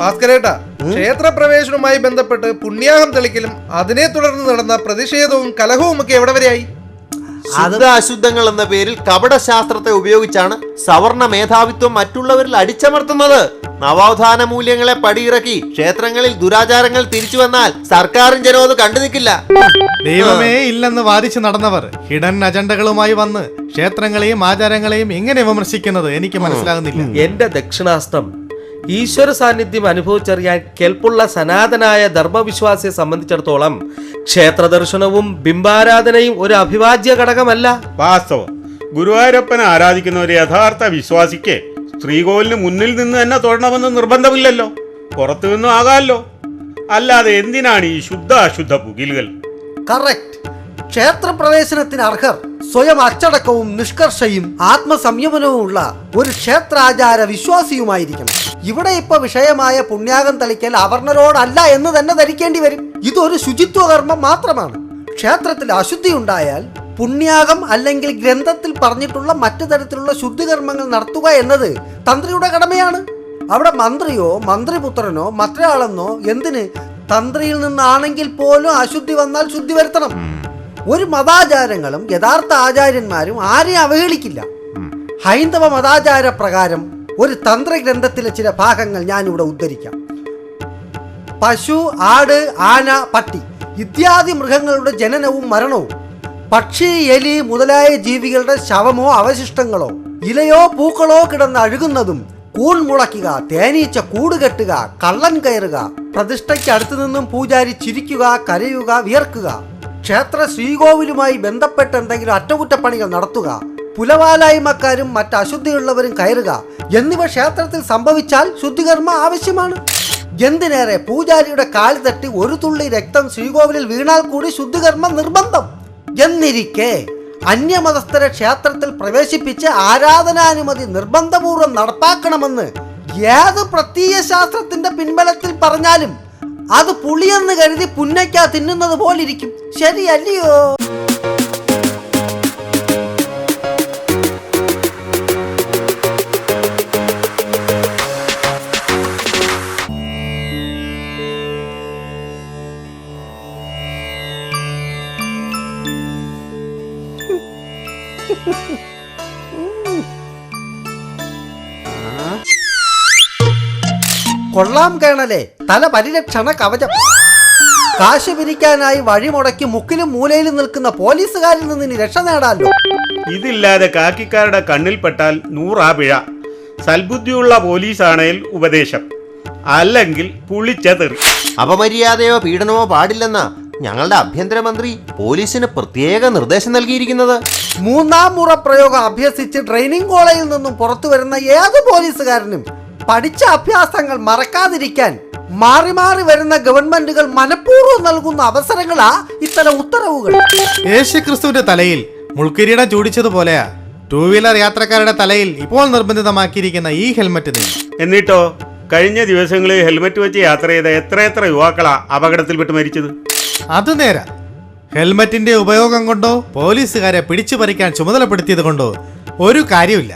ഭാസ്കരേട്ടാ, ക്ഷേത്രപ്രവേശനവുമായി ബന്ധപ്പെട്ട് പുണ്യാഹം തെളിക്കലും അതിനെ തുടർന്ന് നടന്ന പ്രതിഷേധവും കലഹവും ഒക്കെ എവിടെ വരെയായി? ശുദ്ധ അശുദ്ധങ്ങൾ എന്ന പേരിൽ കപടശാസ്ത്രത്തെ ഉപയോഗിച്ചാണ് സവർണ മേധാവിത്വം മറ്റുള്ളവരിൽ അടിച്ചമർത്തുന്നത്. നവോത്ഥാന മൂല്യങ്ങളെ പടിയിറക്കി ക്ഷേത്രങ്ങളിൽ ദുരാചാരങ്ങൾ തിരിച്ചു വന്നാൽ സർക്കാരും ജനവും അത് കണ്ടു നിൽക്കില്ല. ദൈവമേ ഇല്ലെന്ന് വാദിച്ചു നടന്നവർ ഹിഡൻ അജണ്ടകളുമായി വന്ന് ക്ഷേത്രങ്ങളെയും ആചാരങ്ങളെയും എങ്ങനെ വിമർശിക്കുന്നത് എനിക്ക് മനസ്സിലാകുന്നില്ല. എന്റെ ദക്ഷിണാസ്തം ഈശ്വര സാന്നിധ്യം അനുഭവിച്ചറിയാൻ കെൽപ്പുള്ള സനാതനായ ധർമ്മവിശ്വാസിയെ സംബന്ധിച്ചിടത്തോളം ക്ഷേത്ര ദർശനവും ബിംബാരാധനയും ഒരു അവിഭാജ്യ ഘടകമല്ല. വാസ്തവം, ഗുരുവായൂരപ്പനെ ആരാധിക്കുന്ന ഒരു യഥാർത്ഥ വിശ്വാസിക്ക് ശ്രീകോവിലിന് മുന്നിൽ നിന്ന് തന്നെ തൊഴണമെന്ന് നിർബന്ധമില്ലല്ലോ, പുറത്തു നിന്നും ആകാമല്ലോ. അല്ലാതെ എന്തിനാണ് ഈ ശുദ്ധ അശുദ്ധ പുകിലുകൾ? കറക്റ്റ്. ക്ഷേത്രപ്രവേശനത്തിന് അർഹർ സ്വയം അച്ചടക്കവും നിഷ്കർഷയും ആത്മസംയമനവും ഉള്ള ഒരു ക്ഷേത്രാചാര വിശ്വാസിയുമായിരിക്കണം. ഇവിടെ ഇപ്പൊ വിഷയമായ പുണ്യാകം തളിക്കൽ അവർണരോടല്ല എന്ന് തന്നെ ധരിക്കേണ്ടി വരും. ഇതൊരു ശുചിത്വകർമ്മം മാത്രമാണ്. ക്ഷേത്രത്തിൽ അശുദ്ധി ഉണ്ടായാൽ പുണ്യാകം അല്ലെങ്കിൽ ഗ്രന്ഥത്തിൽ പറഞ്ഞിട്ടുള്ള മറ്റു തരത്തിലുള്ള ശുദ്ധികർമ്മങ്ങൾ നടത്തുക എന്നത് തന്ത്രിയുടെ കടമയാണ്. അവിടെ മന്ത്രിയോ മന്ത്രിപുത്രനോ മറ്റൊരാളെന്നോ എന്തിന്, തന്ത്രിയിൽ നിന്നാണെങ്കിൽ പോലും അശുദ്ധി വന്നാൽ ശുദ്ധി വരുത്തണം. ഒരു മതാചാരങ്ങളും യഥാർത്ഥ ആചാര്യന്മാരും ആരെയും അവഹേളിക്കില്ല. ഹൈന്ദവ മതാചാര പ്രകാരം ഒരു തന്ത്രഗ്രന്ഥത്തിലെ ചില ഭാഗങ്ങൾ ഞാനിവിടെ ഉദ്ധരിക്കാം. പശു, ആട്, ആന, പട്ടി ഇത്യാദി മൃഗങ്ങളുടെ ജനനവും മരണവും, പക്ഷി, എലി മുതലായ ജീവികളുടെ ശവമോ അവശിഷ്ടങ്ങളോ ഇലയോ പൂക്കളോ കിടന്ന് അഴുകുന്നതും, കൂൺ മുളയ്ക്കുക, തേനീച്ച കൂടുകെട്ടുക, കള്ളൻ കയറുക, പ്രതിഷ്ഠയ്ക്ക് അടുത്തു നിന്നും പൂജാരി ചിരിക്കുക, കരയുക, വിയർക്കുക, ക്ഷേത്ര ശ്രീകോവിലുമായി ബന്ധപ്പെട്ട് എന്തെങ്കിലും അറ്റകുറ്റപ്പണികൾ നടത്തുക, പുലവാലായ്മക്കാരും മറ്റ് അശുദ്ധിയുള്ളവരും കയറുക എന്നിവ ക്ഷേത്രത്തിൽ സംഭവിച്ചാൽ ശുദ്ധികർമ്മ ആവശ്യമാണ്. എന്തിനേറെ പൂജാരിയുടെ കാല് തട്ടി ഒരു തുള്ളി രക്തം ശ്രീകോവിലിൽ വീണാൽ കൂടി ശുദ്ധികർമ്മം നിർബന്ധം. എന്നിരിക്കെ അന്യമതസ്ഥരെ ക്ഷേത്രത്തിൽ പ്രവേശിപ്പിച്ച് ആരാധനാനുമതി നിർബന്ധപൂർവ്വം നടപ്പാക്കണമെന്ന് ഏത് പ്രത്യയ ശാസ്ത്രത്തിന്റെ പിൻബലത്തിൽ പറഞ്ഞാലും അത് പുളിയെന്ന് കരുതി പുന്നയ്ക്ക തിന്നുന്നത് പോലിരിക്കും. ശരിയല്ലയോ? കൊള്ളാം കേണലേ, തല പരിരക്ഷണ കവചം. കാശ് പിരിക്കാനായി വഴിമുടക്കി മുക്കിലും മൂലയിലും നിൽക്കുന്ന പോലീസുകാരിൽ നിന്ന് ഇനി രക്ഷ നേടാലോ. ഇതില്ലാതെ കാക്കിക്കാരുടെ കണ്ണിൽപ്പെട്ടാൽ 100 പിഴ. സൽബുദ്ധിയുള്ള പോലീസാണേൽ ഉപദേശം, അല്ലെങ്കിൽ പുളിച്ച തെറി. അപമര്യാദയോ പീഡനമോ പാടില്ലെന്ന ഞങ്ങളുടെ ആഭ്യന്തരമന്ത്രി പോലീസിന് പ്രത്യേക നിർദ്ദേശം നൽകിയിരിക്കുന്നത്. 3ാം മുറ പ്രയോഗം അഭ്യസിച്ച് ട്രെയിനിങ് കോളേജിൽ നിന്നും പുറത്തു വരുന്ന ഏത് പോലീസുകാരനും പഠിച്ച അഭ്യാസങ്ങൾ മറക്കാതിരിക്കാൻ മാറി മാറി വരുന്ന ഗവൺമെന്റുകൾ മനഃപൂർവ്വം നൽകുന്ന അവസരങ്ങളാ ഇത്തരം ഉത്തരവുകൾ. യേശുക്രിസ്തുവിന്റെ തലയിൽ മുൾക്കിരീടം ചൂടിച്ചതുപോലെയാ 2 വീലർ യാത്രക്കാരുടെ തലയിൽ ഇപ്പോൾ നിർബന്ധിതമാക്കിയിരിക്കുന്ന ഈ ഹെൽമറ്റ്. എന്നിട്ടോ കഴിഞ്ഞ ദിവസങ്ങളിൽ ഹെൽമറ്റ് വെച്ച് യാത്ര ചെയ്ത എത്ര യുവാക്കളാ അപകടത്തിൽപ്പെട്ട് മരിച്ചത്? അത് നേരാ. ഹെൽമറ്റിന്റെ ഉപയോഗം കൊണ്ടോ പോലീസുകാരെ പിടിച്ചു പറിക്കാൻ ചുമതലപ്പെടുത്തിയത് കൊണ്ടോ ഒരു കാര്യമില്ല.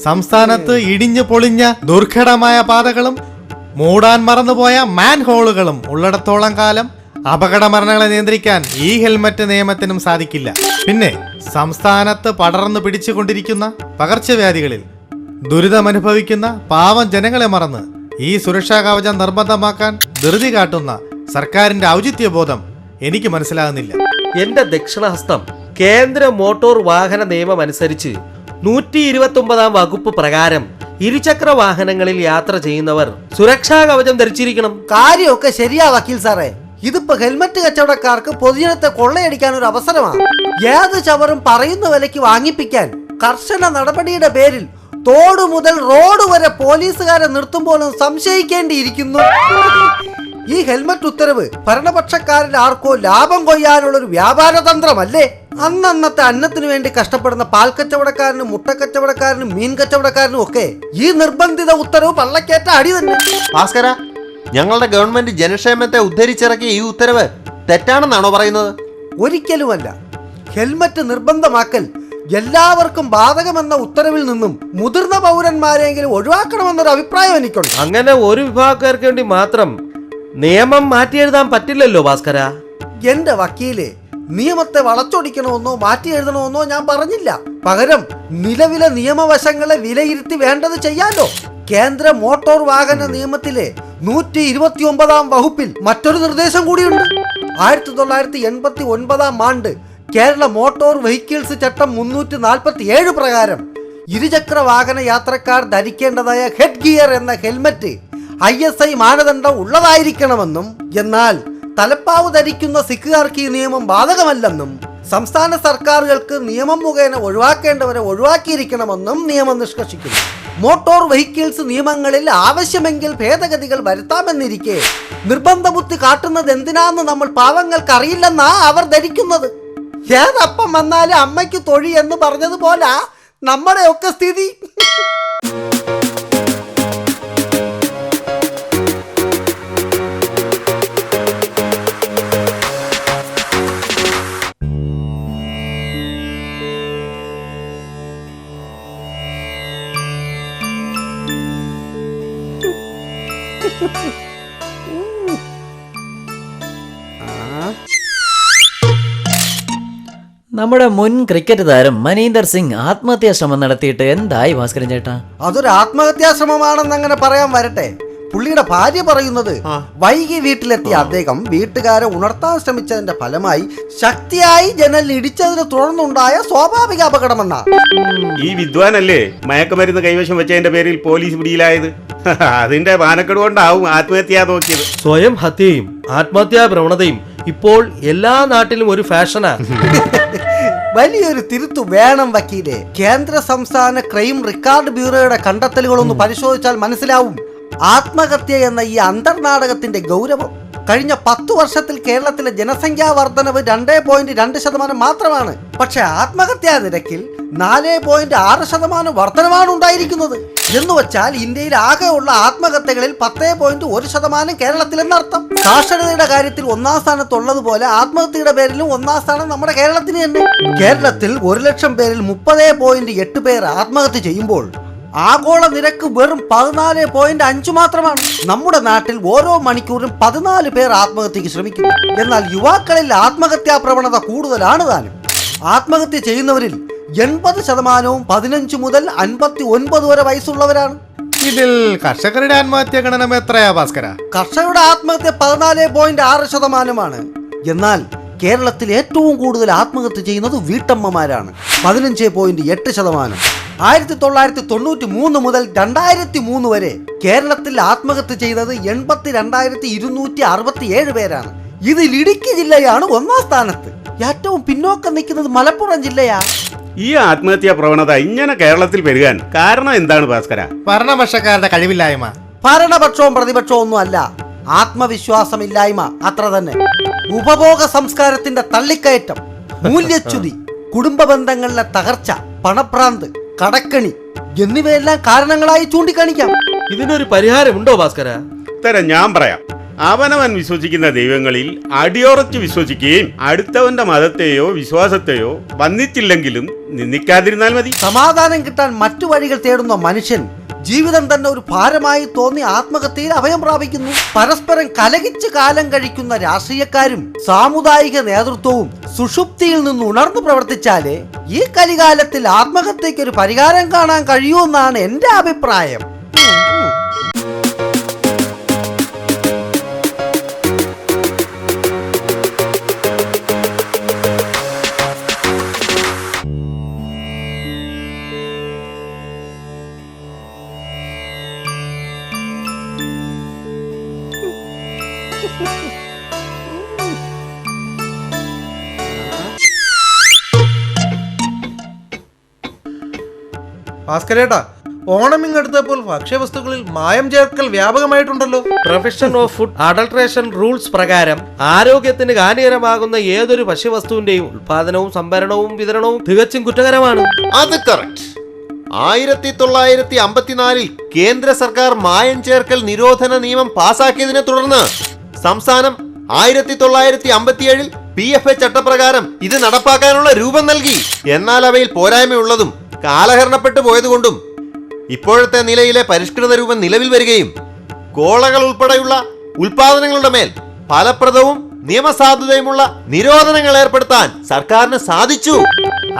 സംസ്ഥാനത്ത് ഇടിഞ്ഞു പൊളിഞ്ഞ ദുർഘടമായ പാതകളും മൂടാൻ മറന്നുപോയ മാൻ ഹോളുകളും ഉള്ളിടത്തോളം കാലം അപകട മരണങ്ങളെ നിയന്ത്രിക്കാൻ ഈ ഹെൽമറ്റ് നിയമത്തിനും സാധിക്കില്ല. പിന്നെ സംസ്ഥാനത്ത് പടർന്നു പിടിച്ചുകൊണ്ടിരിക്കുന്ന പകർച്ചവ്യാധികളിൽ ദുരിതമനുഭവിക്കുന്ന പാവം ജനങ്ങളെ മറന്ന് ഈ സുരക്ഷാ കവചം നിർബന്ധമാക്കാൻ ധൃതി കാട്ടുന്ന സർക്കാരിന്റെ ഔചിത്യബോധം എനിക്ക് മനസ്സിലാകുന്നില്ല. എന്റെ ദക്ഷിണഹസ്തം കേന്ദ്ര മോട്ടോർ വാഹന നിയമം അനുസരിച്ച് 129 വകുപ്പ് പ്രകാരം ഇരുചക്ര വാഹനങ്ങളിൽ യാത്ര ചെയ്യുന്നവർ സുരക്ഷാ കവചം ധരിച്ചിരിക്കണം. കാര്യമൊക്കെ ശരിയാ വക്കീൽ സാറേ. ഇതിപ്പോ ഹെൽമറ്റ് കച്ചവടക്കാർക്ക് പൊതുജനത്തെ കൊള്ളയടിക്കാൻ ഒരു അവസരമാണ്. ഏത് ചവറും പറയുന്ന വിലയ്ക്ക് വാങ്ങിപ്പിക്കാൻ കർശന നടപടിയുടെ പേരിൽ തോട് മുതൽ റോഡ് വരെ പോലീസുകാരെ നിർത്തുമ്പോഴും സംശയിക്കേണ്ടിയിരിക്കുന്നു. ഈ ഹെൽമറ്റ് ഉത്തരവ് ഭരണപക്ഷക്കാരിൽ ആർക്കോ ലാഭം കൊയ്യാനുള്ള ഒരു വ്യാപാര തന്ത്രമല്ലേ? അന്നത്തെ അന്നത്തിനു വേണ്ടി കഷ്ടപ്പെടുന്ന പാൽ കച്ചവടക്കാരനും മുട്ടക്കച്ചവടക്കാരനും മീൻ കച്ചവടക്കാരനും ഒക്കെ ഈ നിർബന്ധിത ഉത്തരവ് പള്ളക്കേറ്റ അടി തന്നെ. ഭാസ്കര, ഞങ്ങളുടെ ഗവൺമെന്റ് ജനക്ഷേമത്തെ ഉദ്ധരിച്ചിറക്കിയ ഈ ഉത്തരവ് തെറ്റാണെന്നാണോ പറയുന്നത്? ഒരിക്കലുമല്ല. ഹെൽമറ്റ് നിർബന്ധമാക്കൽ എല്ലാവർക്കും ബാധകമെന്ന ഉത്തരവിൽ നിന്നും മുതിർന്ന പൗരന്മാരെങ്കിലും ഒഴിവാക്കണമെന്നൊരു അഭിപ്രായം എനിക്കുണ്ട്. അങ്ങനെ ഒരു വിഭാഗക്കാർക്ക് വേണ്ടി മാത്രം നിയമം മാറ്റിയെഴുതാൻ പറ്റില്ലല്ലോ ഭാസ്കര. എന്റെ വക്കീലെ, നിയമത്തെ വളച്ചൊടിക്കണമെന്നോ മാറ്റി എഴുതണമെന്നോ ഞാൻ പറഞ്ഞില്ല. പകരം നിലവിലെ നിയമവശങ്ങളെ വിലയിരുത്തി വേണ്ടത് ചെയ്യാലോ. കേന്ദ്ര മോട്ടോർ വാഹന നിയമത്തിലെ 129 വകുപ്പിൽ മറ്റൊരു നിർദ്ദേശം കൂടിയുണ്ട്. 1989 ആണ്ട് കേരള മോട്ടോർ വെഹിക്കിൾസ് ചട്ടം 347 പ്രകാരം ഇരുചക്ര വാഹന യാത്രക്കാർ ധരിക്കേണ്ടതായ ഹെഡ് ഗിയർ എന്ന ഹെൽമറ്റ് ISI മാനദണ്ഡം ഉള്ളതായിരിക്കണമെന്നും എന്നാൽ തലപ്പാവ് ധരിക്കുന്ന സിഖുകാർക്ക് ഈ നിയമം ബാധകമല്ലെന്നും സംസ്ഥാന സർക്കാരുകൾക്ക് നിയമം മുഖേന ഒഴിവാക്കേണ്ടവരെ ഒഴിവാക്കിയിരിക്കണമെന്നും നിയമം നിഷ്കർഷിക്കുന്നു. മോട്ടോർ വെഹിക്കിൾസ് നിയമങ്ങളിൽ ആവശ്യമെങ്കിൽ ഭേദഗതികൾ വരുത്താമെന്നിരിക്കെ നിർബന്ധ ബുദ്ധി കാട്ടുന്നത് എന്തിനാന്ന് നമ്മൾ പാവങ്ങൾക്ക് അറിയില്ലെന്നാ അവർ ധരിക്കുന്നത്. ഏതപ്പം വന്നാലും അമ്മയ്ക്ക് തൊഴി എന്ന് പറഞ്ഞതുപോലെ നമ്മുടെയൊക്കെ സ്ഥിതി. നമ്മുടെ മുൻ ക്രിക്കറ്റ് താരം മനീന്ദർ സിംഗ് ആത്മഹത്യാ ശ്രമം നടത്തിയിട്ട് എന്തായി ഭാസ്കരൻ ചേട്ടാ? അതൊരു ആത്മഹത്യാ ശ്രമമാണെന്ന് അങ്ങനെ പറയാൻ വരട്ടെ. പുള്ളിയുടെ ഭാര്യ പറയുന്നത് വൈകി വീട്ടിലെത്തിയ അദ്ദേഹം വീട്ടുകാരെ ഉണർത്താൻ ശ്രമിച്ചതിന്റെ ഫലമായി ശക്തിയായി ജനലിൽ ഇടിച്ചതിനെ തുടർന്നുണ്ടായ സ്വാഭാവിക അപകടമെന്നാ. ഈ വിദ്വാനല്ലേ മയക്കുമരുന്ന് കൈവശം വെച്ചതിന്റെ പേരിൽ പോലീസ് പിടിയിലായത്? അതിന്റെ മാനക്കേട് കൊണ്ടാവും ആത്മഹത്യ നോക്കിയത്. സ്വയം ഹത്യയും ആത്മഹത്യാ പ്രവണതയും ഇപ്പോൾ എല്ലാ നാട്ടിലും ഒരു ഫാഷനാ. വലിയൊരു തിരുത്തു വേണം വക്കീലെ. കേന്ദ്ര സംസ്ഥാന ക്രൈം റെക്കോർഡ് ബ്യൂറോയുടെ കണ്ടെത്തലുകളൊന്ന് പരിശോധിച്ചാൽ മനസ്സിലാവും ആത്മഹത്യ എന്ന ഈ അന്തർനാടകത്തിന്റെ ഗൗരവം. കഴിഞ്ഞ 10 വർഷത്തിൽ കേരളത്തിലെ ജനസംഖ്യാ വർധനവ് 2.2% മാത്രമാണ്. പക്ഷെ ആത്മഹത്യാ നിരക്കിൽ 4.6% വർധനമാണ് ഉണ്ടായിരിക്കുന്നത്. എന്ന് വെച്ചാൽ ഇന്ത്യയിൽ ആകെയുള്ള ആത്മഹത്യകളിൽ 10.1% കേരളത്തിലെന്നർത്ഥം. സാക്ഷരതയുടെ കാര്യത്തിൽ 1ാം സ്ഥാനത്തുള്ളതുപോലെ ആത്മഹത്യയുടെ പേരിലും 1ാം സ്ഥാനം നമ്മുടെ കേരളത്തിന് തന്നെ. കേരളത്തിൽ 1 ലക്ഷം പേരിൽ 30.8 പേർ ആത്മഹത്യ ചെയ്യുമ്പോൾ ആഗോള നിരക്ക് വെറും 14.5 മാത്രമാണ്. നമ്മുടെ നാട്ടിൽ ഓരോ മണിക്കൂറും 14 പേർ ആത്മഹത്യക്ക് ശ്രമിക്കുന്നു. എന്നാൽ യുവാക്കളിൽ ആത്മഹത്യാ പ്രവണത കൂടുതലാണ് താനും. ആത്മഹത്യ ചെയ്യുന്നവരിൽ 80% 15 മുതൽ 59 വരെ വയസ്സുള്ളവരാണ്. ഇതിൽ കർഷകരുടെ ആത്മഹത്യ ഗണനം എത്രയാ ഭാസ്കര? കർഷകരുടെ ആത്മഹത്യ 14.6%. എന്നാൽ കേരളത്തിൽ ഏറ്റവും കൂടുതൽ ആത്മഹത്യ ചെയ്യുന്നത് വീട്ടമ്മമാരാണ്. 15.8%. 1993 മുതൽ 2003 വരെ കേരളത്തിൽ ആത്മഹത്യ ചെയ്തത് 82,267 പേരാണ്. ഇതിൽ ഇടുക്കി ജില്ലയാണ് 1ാം സ്ഥാനത്ത്. ഏറ്റവും പിന്നോക്കം നിൽക്കുന്നത് മലപ്പുറം ജില്ലയാ. ഈ ആത്മഹത്യാ പ്രവണത ഇങ്ങനെ കേരളത്തിൽ പെരുകാൻ കാരണം എന്താണ് ഭാസ്കര? ഭരണപക്ഷക്കാരുടെ കഴിവില്ലായ്മ. ഭരണപക്ഷവും പ്രതിപക്ഷവും ഒന്നും അല്ല, ആത്മവിശ്വാസമില്ലായ്മ അത്ര തന്നെ. ഉപഭോഗ സംസ്കാരത്തിന്റെ തള്ളിക്കയറ്റം, മൂല്യച്യുതി, കുടുംബ ബന്ധങ്ങളിലെ തകർച്ച, പണഭ്രാന്ത്, കടക്കണി എന്നിവയെല്ലാം കാരണങ്ങളായി ചൂണ്ടിക്കാണിക്കാം. ഇതിനൊരു പരിഹാരമുണ്ടോ ഭാസ്കര? ഉത്തരം ഞാൻ പറയാം. അവനവൻ വിശ്വസിക്കുന്ന ദൈവങ്ങളിൽ അടിയുറച്ച് വിശ്വസിക്കുകയും അടുത്തവന്റെ മതത്തെയോ വിശ്വാസത്തെയോ വന്നിച്ചില്ലെങ്കിലും നിന്ദിക്കാതിരുന്നാൽ മതി. സമാധാനം കിട്ടാൻ മറ്റു വഴികൾ തേടുന്ന മനുഷ്യൻ ജീവിതം തന്നെ ഒരു ഭാരമായി തോന്നി ആത്മഹത്യയിൽ അഭയം പ്രാപിക്കുന്നു. പരസ്പരം കലഹിച്ച് കാലം കഴിക്കുന്ന രാഷ്ട്രീയക്കാരും സാമുദായിക നേതൃത്വവും സുഷുപ്തിയിൽ നിന്ന് ഉണർന്നു പ്രവർത്തിച്ചാലേ ഈ കലികാലത്തിൽ ആത്മഹത്യയ്ക്ക് ഒരു പരിഹാരം കാണാൻ കഴിയുമെന്നാണ് എന്റെ അഭിപ്രായം. ഭാസ്കരേട്ടാ, ഓണം ഇങ്ങടുത്തപ്പോൾ ഭക്ഷ്യവസ്തുക്കളിൽ മായം ചേർക്കൽ വ്യാപകമായിട്ടുണ്ടല്ലോ. Prevention of food adulteration rules പ്രകാരം ആരോഗ്യത്തിന് ഹാനികരമാകുന്ന ഏതൊരു ഭക്ഷ്യവസ്തുവിന്റെയും ഉൽപാദനവും സംഭരണവും വിതരണവും തികച്ചും കുറ്റകരമാണ്. അത് കറക്റ്റ്. 1954 കേന്ദ്ര സർക്കാർ മായം ചേർക്കൽ നിരോധന നിയമം പാസാക്കിയതിനെ തുടർന്ന് സംസ്ഥാനം 1957 PFA ചട്ടപ്രകാരം ഇത് നടപ്പാക്കാനുള്ള രൂപം നൽകി. എന്നാൽ അവയിൽ പോരായ്മയുള്ളതും കാലഹരണപ്പെട്ടു പോയതുകൊണ്ടും ഇപ്പോഴത്തെ നിലയിലെ പരിഷ്കൃത രൂപം നിലവിൽ വരികയും കോളകൾ ഉൾപ്പെടെയുള്ള ഉൽപാദനങ്ങളുടെ മേൽ ഫലപ്രദവും നിയമസാധുതയുമുള്ള നിരോധനങ്ങൾ ഏർപ്പെടുത്താൻ സർക്കാരിന് സാധിച്ചു.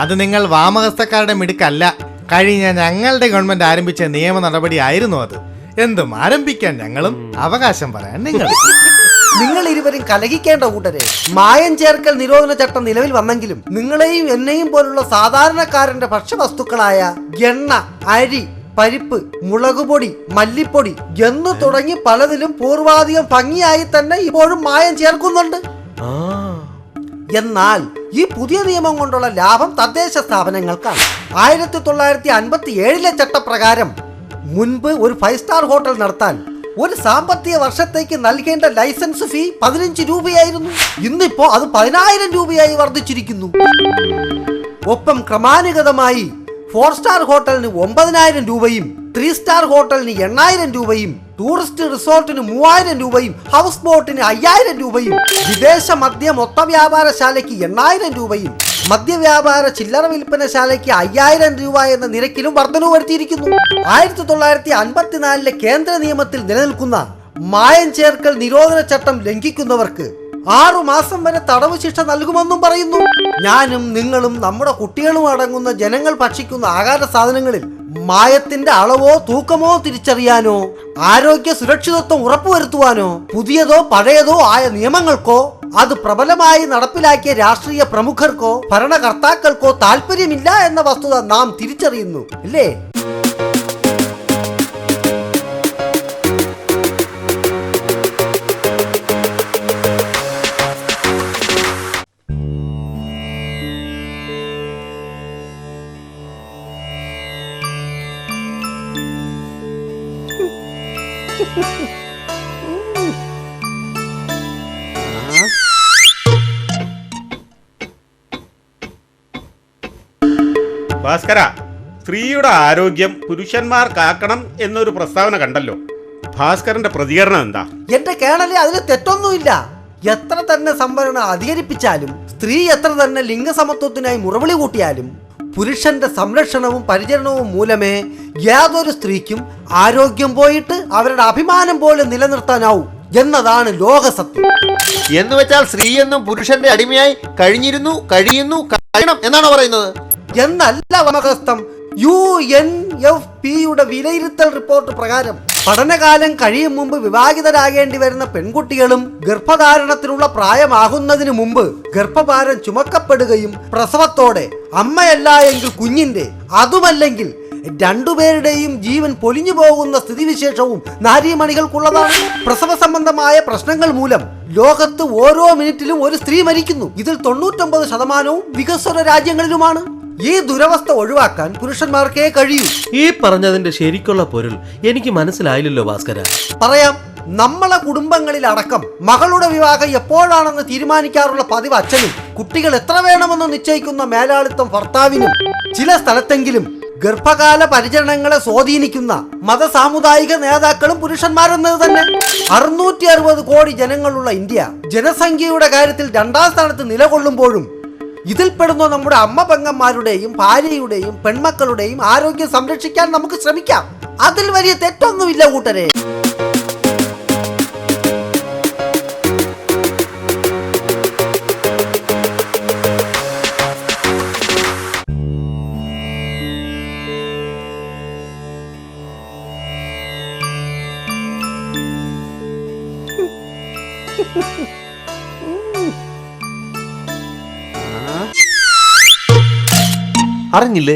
അത് നിങ്ങൾ വാമഹസ്തക്കാരുടെ മിടുക്കല്ല, കഴിഞ്ഞ ഞങ്ങളുടെ ഗവൺമെന്റ് ആരംഭിച്ച നിയമ നടപടി ആയിരുന്നു അത്. എന്തും ആരംഭിക്കാൻ ഞങ്ങളും അവകാശം പറയാൻ നിങ്ങൾ. നിങ്ങൾ ഇരുവരും കലഹിക്കേണ്ട കൂട്ടരെ. മായം ചേർക്കൽ നിരോധന ചട്ടം നിലവിൽ വന്നെങ്കിലും നിങ്ങളെയും എന്നെയും പോലുള്ള സാധാരണക്കാരന്റെ ഭക്ഷ്യവസ്തുക്കളായ എണ്ണ, അരി, പരിപ്പ്, മുളകുപൊടി, മല്ലിപ്പൊടി എന്ന് തുടങ്ങി പലതിലും പൂർവാധികം ഭംഗിയായി തന്നെ ഇപ്പോഴും മായം ചേർക്കുന്നുണ്ട്. എന്നാൽ ഈ പുതിയ നിയമം കൊണ്ടുള്ള ലാഭം തദ്ദേശ സ്ഥാപനങ്ങൾക്കാണ്. 1957 ചട്ടപ്രകാരം മുൻപ് ഒരു 5 സ്റ്റാർ ഹോട്ടൽ നടത്താൻ ഒരു സാമ്പത്തിക വർഷത്തേക്ക് നൽകേണ്ട ലൈസൻസ് ഫീ 15 രൂപയായിരുന്നു. ഇന്നിപ്പോ അത് 10,000 രൂപയായി വർദ്ധിച്ചിരിക്കുന്നു. ഒപ്പം ക്രമാനുഗതമായി 4 സ്റ്റാർ ഹോട്ടലിന് 9,000 രൂപയും 3 സ്റ്റാർ ഹോട്ടലിന് 8,000 രൂപയും ടൂറിസ്റ്റ് റിസോർട്ടിന് 3,000 രൂപയും ഹൗസ് ബോട്ടിന് 5,000 രൂപയും വിദേശ മദ്യ മൊത്ത വ്യാപാരശാലയ്ക്ക് 8,000 രൂപയും മദ്യവ്യാപാര ചില്ലറ വിൽപ്പനശാലയ്ക്ക് 5,000 രൂപ എന്ന നിരക്കിലും വർധനവ് വരുത്തിയിരിക്കുന്നു. 1954 കേന്ദ്ര നിയമത്തിൽ നിലനിൽക്കുന്ന മായം ചേർക്കൽ നിരോധന ചട്ടം ലംഘിക്കുന്നവർക്ക് 6 മാസം വരെ തടവ് ശിക്ഷ നൽകുമെന്നും പറയുന്നു. ഞാനും നിങ്ങളും നമ്മുടെ കുട്ടികളും അടങ്ങുന്ന ജനങ്ങൾ ഭക്ഷിക്കുന്ന ആഹാര സാധനങ്ങളിൽ മായത്തിന്റെ അളവോ തൂക്കമോ തിരിച്ചറിയാനോ ആരോഗ്യ സുരക്ഷിതത്വം ഉറപ്പുവരുത്തുവാനോ പുതിയതോ പഴയതോ ആയ നിയമങ്ങൾക്കോ അത് പ്രബലമായി നടപ്പിലാക്കിയ രാഷ്ട്രീയ പ്രമുഖർക്കോ ഭരണകർത്താക്കൾക്കോ താല്പര്യമില്ല എന്ന വസ്തുത നാം തിരിച്ചറിയുന്നു, അല്ലേ? ഭാസ്കര, സ്ത്രീയുടെ ആരോഗ്യം പുരുഷന്മാർ കാക്കണം എന്നൊരു പ്രസ്താവന കണ്ടല്ലോ. ഭാസ്കരന്റെ പ്രതികരണം എന്താ? എന്റെ കേണലെ, അതിൽ തെറ്റൊന്നുമില്ല. എത്ര തന്നെ സംവരണം അധികരിപ്പിച്ചാലും സ്ത്രീ എത്ര തന്നെ ലിംഗസമത്വത്തിനായി മുറവിളി കൂട്ടിയാലും പുരുഷന്റെ സംരക്ഷണവും പരിചരണവും മൂലമേ യാതൊരു സ്ത്രീക്കും ആരോഗ്യം പോയിട്ട് അവരുടെ അഭിമാനം പോലും നിലനിർത്താനാവൂ എന്നതാണ് ലോകസത്യം. എന്ന് വെച്ചാൽ സ്ത്രീ എന്നും പുരുഷന്റെ അടിമയായി കഴിയുന്നു കഴിയണം എന്നാണ് പറയുന്നത്. എന്നല്ല വാമഹസ്തം. UNFPയുടെ വിലയിരുത്തൽ റിപ്പോർട്ട് പ്രകാരം പഠനകാലം കഴിയും മുമ്പ് വിവാഹിതരാകേണ്ടി വരുന്ന പെൺകുട്ടികളും ഗർഭധാരണത്തിനുള്ള പ്രായമാകുന്നതിന് മുമ്പ് ഗർഭഭാരം ചുമക്കപ്പെടുകയും പ്രസവത്തോടെ അമ്മയല്ല എങ്കിൽ കുഞ്ഞിന്റെ, അതുമല്ലെങ്കിൽ രണ്ടുപേരുടെയും ജീവൻ പൊലിഞ്ഞു പോകുന്ന സ്ഥിതിവിശേഷവും നാരീമണികൾക്കുള്ളതാണ്. പ്രസവ സംബന്ധമായ പ്രശ്നങ്ങൾ മൂലം ലോകത്ത് ഓരോ മിനിറ്റിലും ഒരു സ്ത്രീ മരിക്കുന്നു. ഇതിൽ 99% വികസ്വര രാജ്യങ്ങളിലുമാണ്. ഈ ദുരവസ്ഥ ഒഴിവാക്കാൻ പുരുഷന്മാർക്കേ കഴിയൂ. ഈ പറഞ്ഞതിന്റെ ശരിക്കുള്ള പൊരുൾ എനിക്ക് മനസ്സിലായില്ലല്ലോ ഭാസ്കര. പറയാം. നമ്മളെ കുടുംബങ്ങളിൽ അടക്കം മകളുടെ വിവാഹം എപ്പോഴാണെന്ന് തീരുമാനിക്കാറുള്ള പതിവ് അച്ഛനും കുട്ടികൾ എത്ര വേണമെന്ന് നിശ്ചയിക്കുന്ന മേലാളിത്തം ഭർത്താവിനും ചില സ്ഥലത്തെങ്കിലും ഗർഭകാല പരിചരണങ്ങളെ സ്വാധീനിക്കുന്ന മതസാമുദായിക നേതാക്കളും പുരുഷന്മാരെന്നത് തന്നെ. 660 കോടി ജനങ്ങളുള്ള ഇന്ത്യ ജനസംഖ്യയുടെ കാര്യത്തിൽ 2ാം സ്ഥാനത്ത് നിലകൊള്ളുമ്പോഴും ഇതിൽപ്പെടുന്ന നമ്മുടെ അമ്മ പെങ്ങന്മാരുടെയും ഭാര്യയുടെയും പെൺമക്കളുടെയും ആരോഗ്യം സംരക്ഷിക്കാൻ നമുക്ക് ശ്രമിക്കാം. അതിൽ വലിയ തെറ്റൊന്നുമില്ല കൂട്ടരെ. അറിഞ്ഞില്ലേ,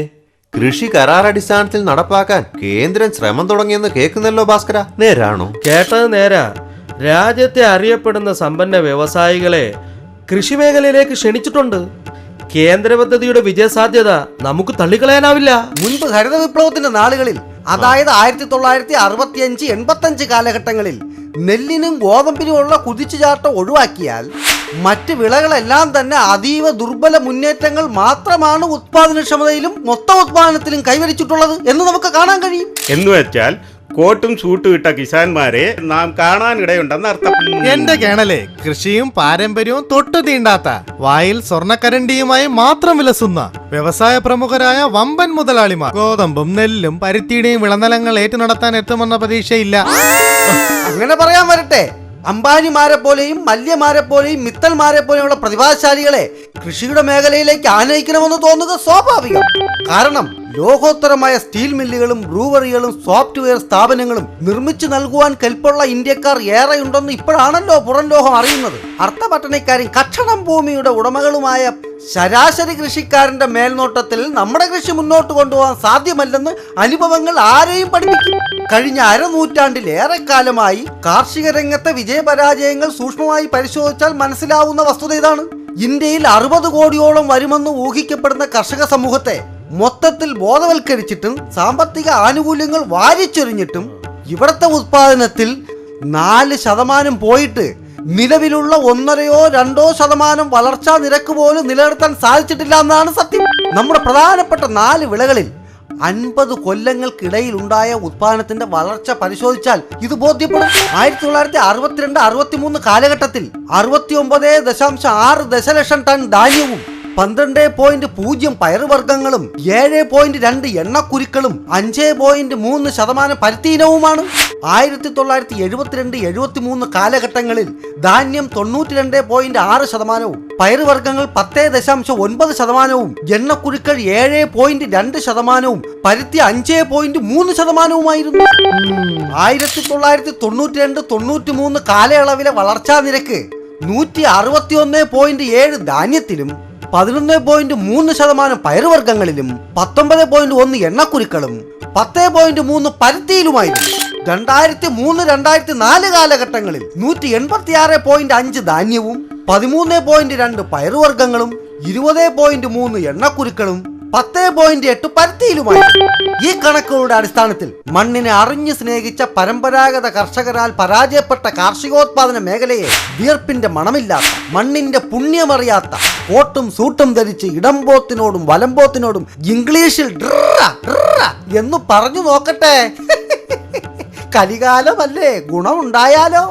കൃഷി കരാറടിസ്ഥാനത്തിൽ നടപ്പാക്കാൻ കേന്ദ്രം ശ്രമം തുടങ്ങിയെന്ന് കേൾക്കുന്നല്ലോ ഭാസ്കര, നേരാണോ? കേട്ടത് നേരാ. രാജ്യത്തെ അറിയപ്പെടുന്ന സമ്പന്ന വ്യവസായികളെ കൃഷിമേഖലയിലേക്ക് ക്ഷണിച്ചിട്ടുണ്ട്. കേന്ദ്ര പദ്ധതിയുടെ വിജയസാധ്യത നമുക്ക് തള്ളിക്കളയാനാവില്ല. മുൻപ് ഹരിത വിപ്ലവത്തിന്റെ നാളുകളിൽ, അതായത് 1965, 85 കാലഘട്ടങ്ങളിൽ നെല്ലിനും ഗോതമ്പിനുമുള്ള കുതിച്ചുചാട്ടം ഒഴിവാക്കിയാൽ മറ്റ് വിളകളെല്ലാം തന്നെ അതീവ ദുർബല മുന്നേറ്റങ്ങൾ മാത്രമാണ് ഉത്പാദനക്ഷമതയിലും മൊത്ത ഉത്പാദനത്തിലും കൈവരിച്ചിട്ടുള്ളത് എന്ന് നമുക്ക് കാണാൻ കഴിയും. എന്ന് വെച്ചാൽ കോട്ടും സൂട്ടും ഇട്ട കിസാൻമാരെ നാം കാണാനിടയുണ്ടെന്ന് അർത്ഥം. എന്റെ കേണലെ, കൃഷിയും പാരമ്പര്യവും തൊട്ടു തീണ്ടാത്ത, വായിൽ സ്വർണ്ണക്കരണ്ടിയുമായി മാത്രം വിലസുന്ന വ്യവസായ പ്രമുഖരായ വമ്പൻ മുതലാളിമാർ ഗോതമ്പും നെല്ലും പരുത്തിയുടെയും വിളനിലങ്ങൾ ഏറ്റു നടത്താൻ എത്തുമെന്ന പ്രതീക്ഷയില്ല. അങ്ങനെ പറയാൻ വരട്ടെ. അംബാനിമാരെ പോലെയും മല്യമാരെ പോലെയും മിത്തൽമാരെ പോലെയുള്ള പ്രതിഭാശാലികളെ കൃഷിയുടെ മേഖലയിലേക്ക് ആനയിക്കണമെന്ന് തോന്നുക സ്വാഭാവികം. കാരണം ലോകോത്തരമായ സ്റ്റീൽ മില്ലുകളും ബ്രൂവറികളും സോഫ്റ്റ്വെയർ സ്ഥാപനങ്ങളും നിർമ്മിച്ചു നൽകുവാൻ കെൽപ്പുള്ള ഇന്ത്യക്കാർ ഏറെയുണ്ടെന്ന് ഇപ്പോഴാണല്ലോ പുറം ലോകം അറിയുന്നത്. അർത്ഥപട്ടണിക്കാരും കക്ഷണം ഭൂമിയുടെ ഉടമകളുമായ ശരാശരി കൃഷിക്കാരന്റെ മേൽനോട്ടത്തിൽ നമ്മുടെ കൃഷി മുന്നോട്ട് കൊണ്ടുപോകാൻ സാധ്യമല്ലെന്ന് അനുഭവങ്ങൾ ആരെയും പഠിപ്പിക്കും. കഴിഞ്ഞ അരനൂറ്റാണ്ടിലേറെക്കാലമായി കാർഷിക രംഗത്തെ വിജയപരാജയങ്ങൾ സൂക്ഷ്മമായി പരിശോധിച്ചാൽ മനസ്സിലാവുന്ന വസ്തുത ഇതാണ്. ഇന്ത്യയിൽ 60 കോടിയോളം വരുമെന്ന് ഊഹിക്കപ്പെടുന്ന കർഷക സമൂഹത്തെ മൊത്തത്തിൽ ബോധവൽക്കരിച്ചിട്ടും സാമ്പത്തിക ആനുകൂല്യങ്ങൾ വാരിച്ചൊരിഞ്ഞിട്ടും ഇവിടുത്തെ ഉത്പാദനത്തിൽ 4% പോയിട്ട് നിലവിലുള്ള 1-2% വളർച്ചാ നിരക്ക് പോലും നിലനിർത്താൻ സാധിച്ചിട്ടില്ല എന്നാണ് സത്യം. നമ്മുടെ പ്രധാനപ്പെട്ട 4 വിളകളിൽ 50 കൊല്ലങ്ങൾക്കിടയിൽ ഉണ്ടായ ഉത്പാദനത്തിന്റെ വളർച്ച പരിശോധിച്ചാൽ ഇത് ബോധ്യപ്പെടും. 1962-63 കാലഘട്ടത്തിൽ 69.6 ദശലക്ഷം ടൺ ധാന്യവും 12.0 പയറുവർഗ്ഗങ്ങളും 7.2 എണ്ണക്കുരുക്കളും 5.3% പരുത്തിയിനവുമാണ്. 1972-73 കാലഘട്ടങ്ങളിൽ ധാന്യം 92.6%, പയറുവർഗ്ഗങ്ങൾ 10.9%, എണ്ണക്കുരുക്കൾ 7.2%, പരുത്തി 5.3%. 1992-93 കാലയളവിലെ വളർച്ചാ നിരക്ക് 161.7 ധാന്യത്തിലും 11.3% പയറുവർഗ്ഗങ്ങളിലും 19.1 എണ്ണക്കുരുക്കളും 10.3 പരുത്തിയിലുമായിരുന്നു. 2003-2004 കാലഘട്ടങ്ങളിൽ 186.5 ധാന്യവും 13.2 പയറുവർഗ്ഗങ്ങളും 20.3 എണ്ണക്കുരുക്കളും 10.8 പരുത്തിയിലുമായിരുന്നു. ഈ കണക്കുകളുടെ അടിസ്ഥാനത്തിൽ മണ്ണിനെ അറിഞ്ഞു സ്നേഹിച്ച പരമ്പരാഗത കർഷകരാൽ പരാജയപ്പെട്ട കാർഷികോത്പാദന മേഖലയെ വിയർപ്പിന്റെ മണമില്ലാത്ത, മണ്ണിന്റെ പുണ്യമറിയാത്ത, കോട്ടും സൂട്ടും ധരിച്ച് ഇടംപോത്തിനോടും വലംപോത്തിനോടും ഇംഗ്ലീഷിൽ എന്ന് പറഞ്ഞു നോക്കട്ടെ. കലികാലമല്ലേ, ഗുണമുണ്ടായാലോ.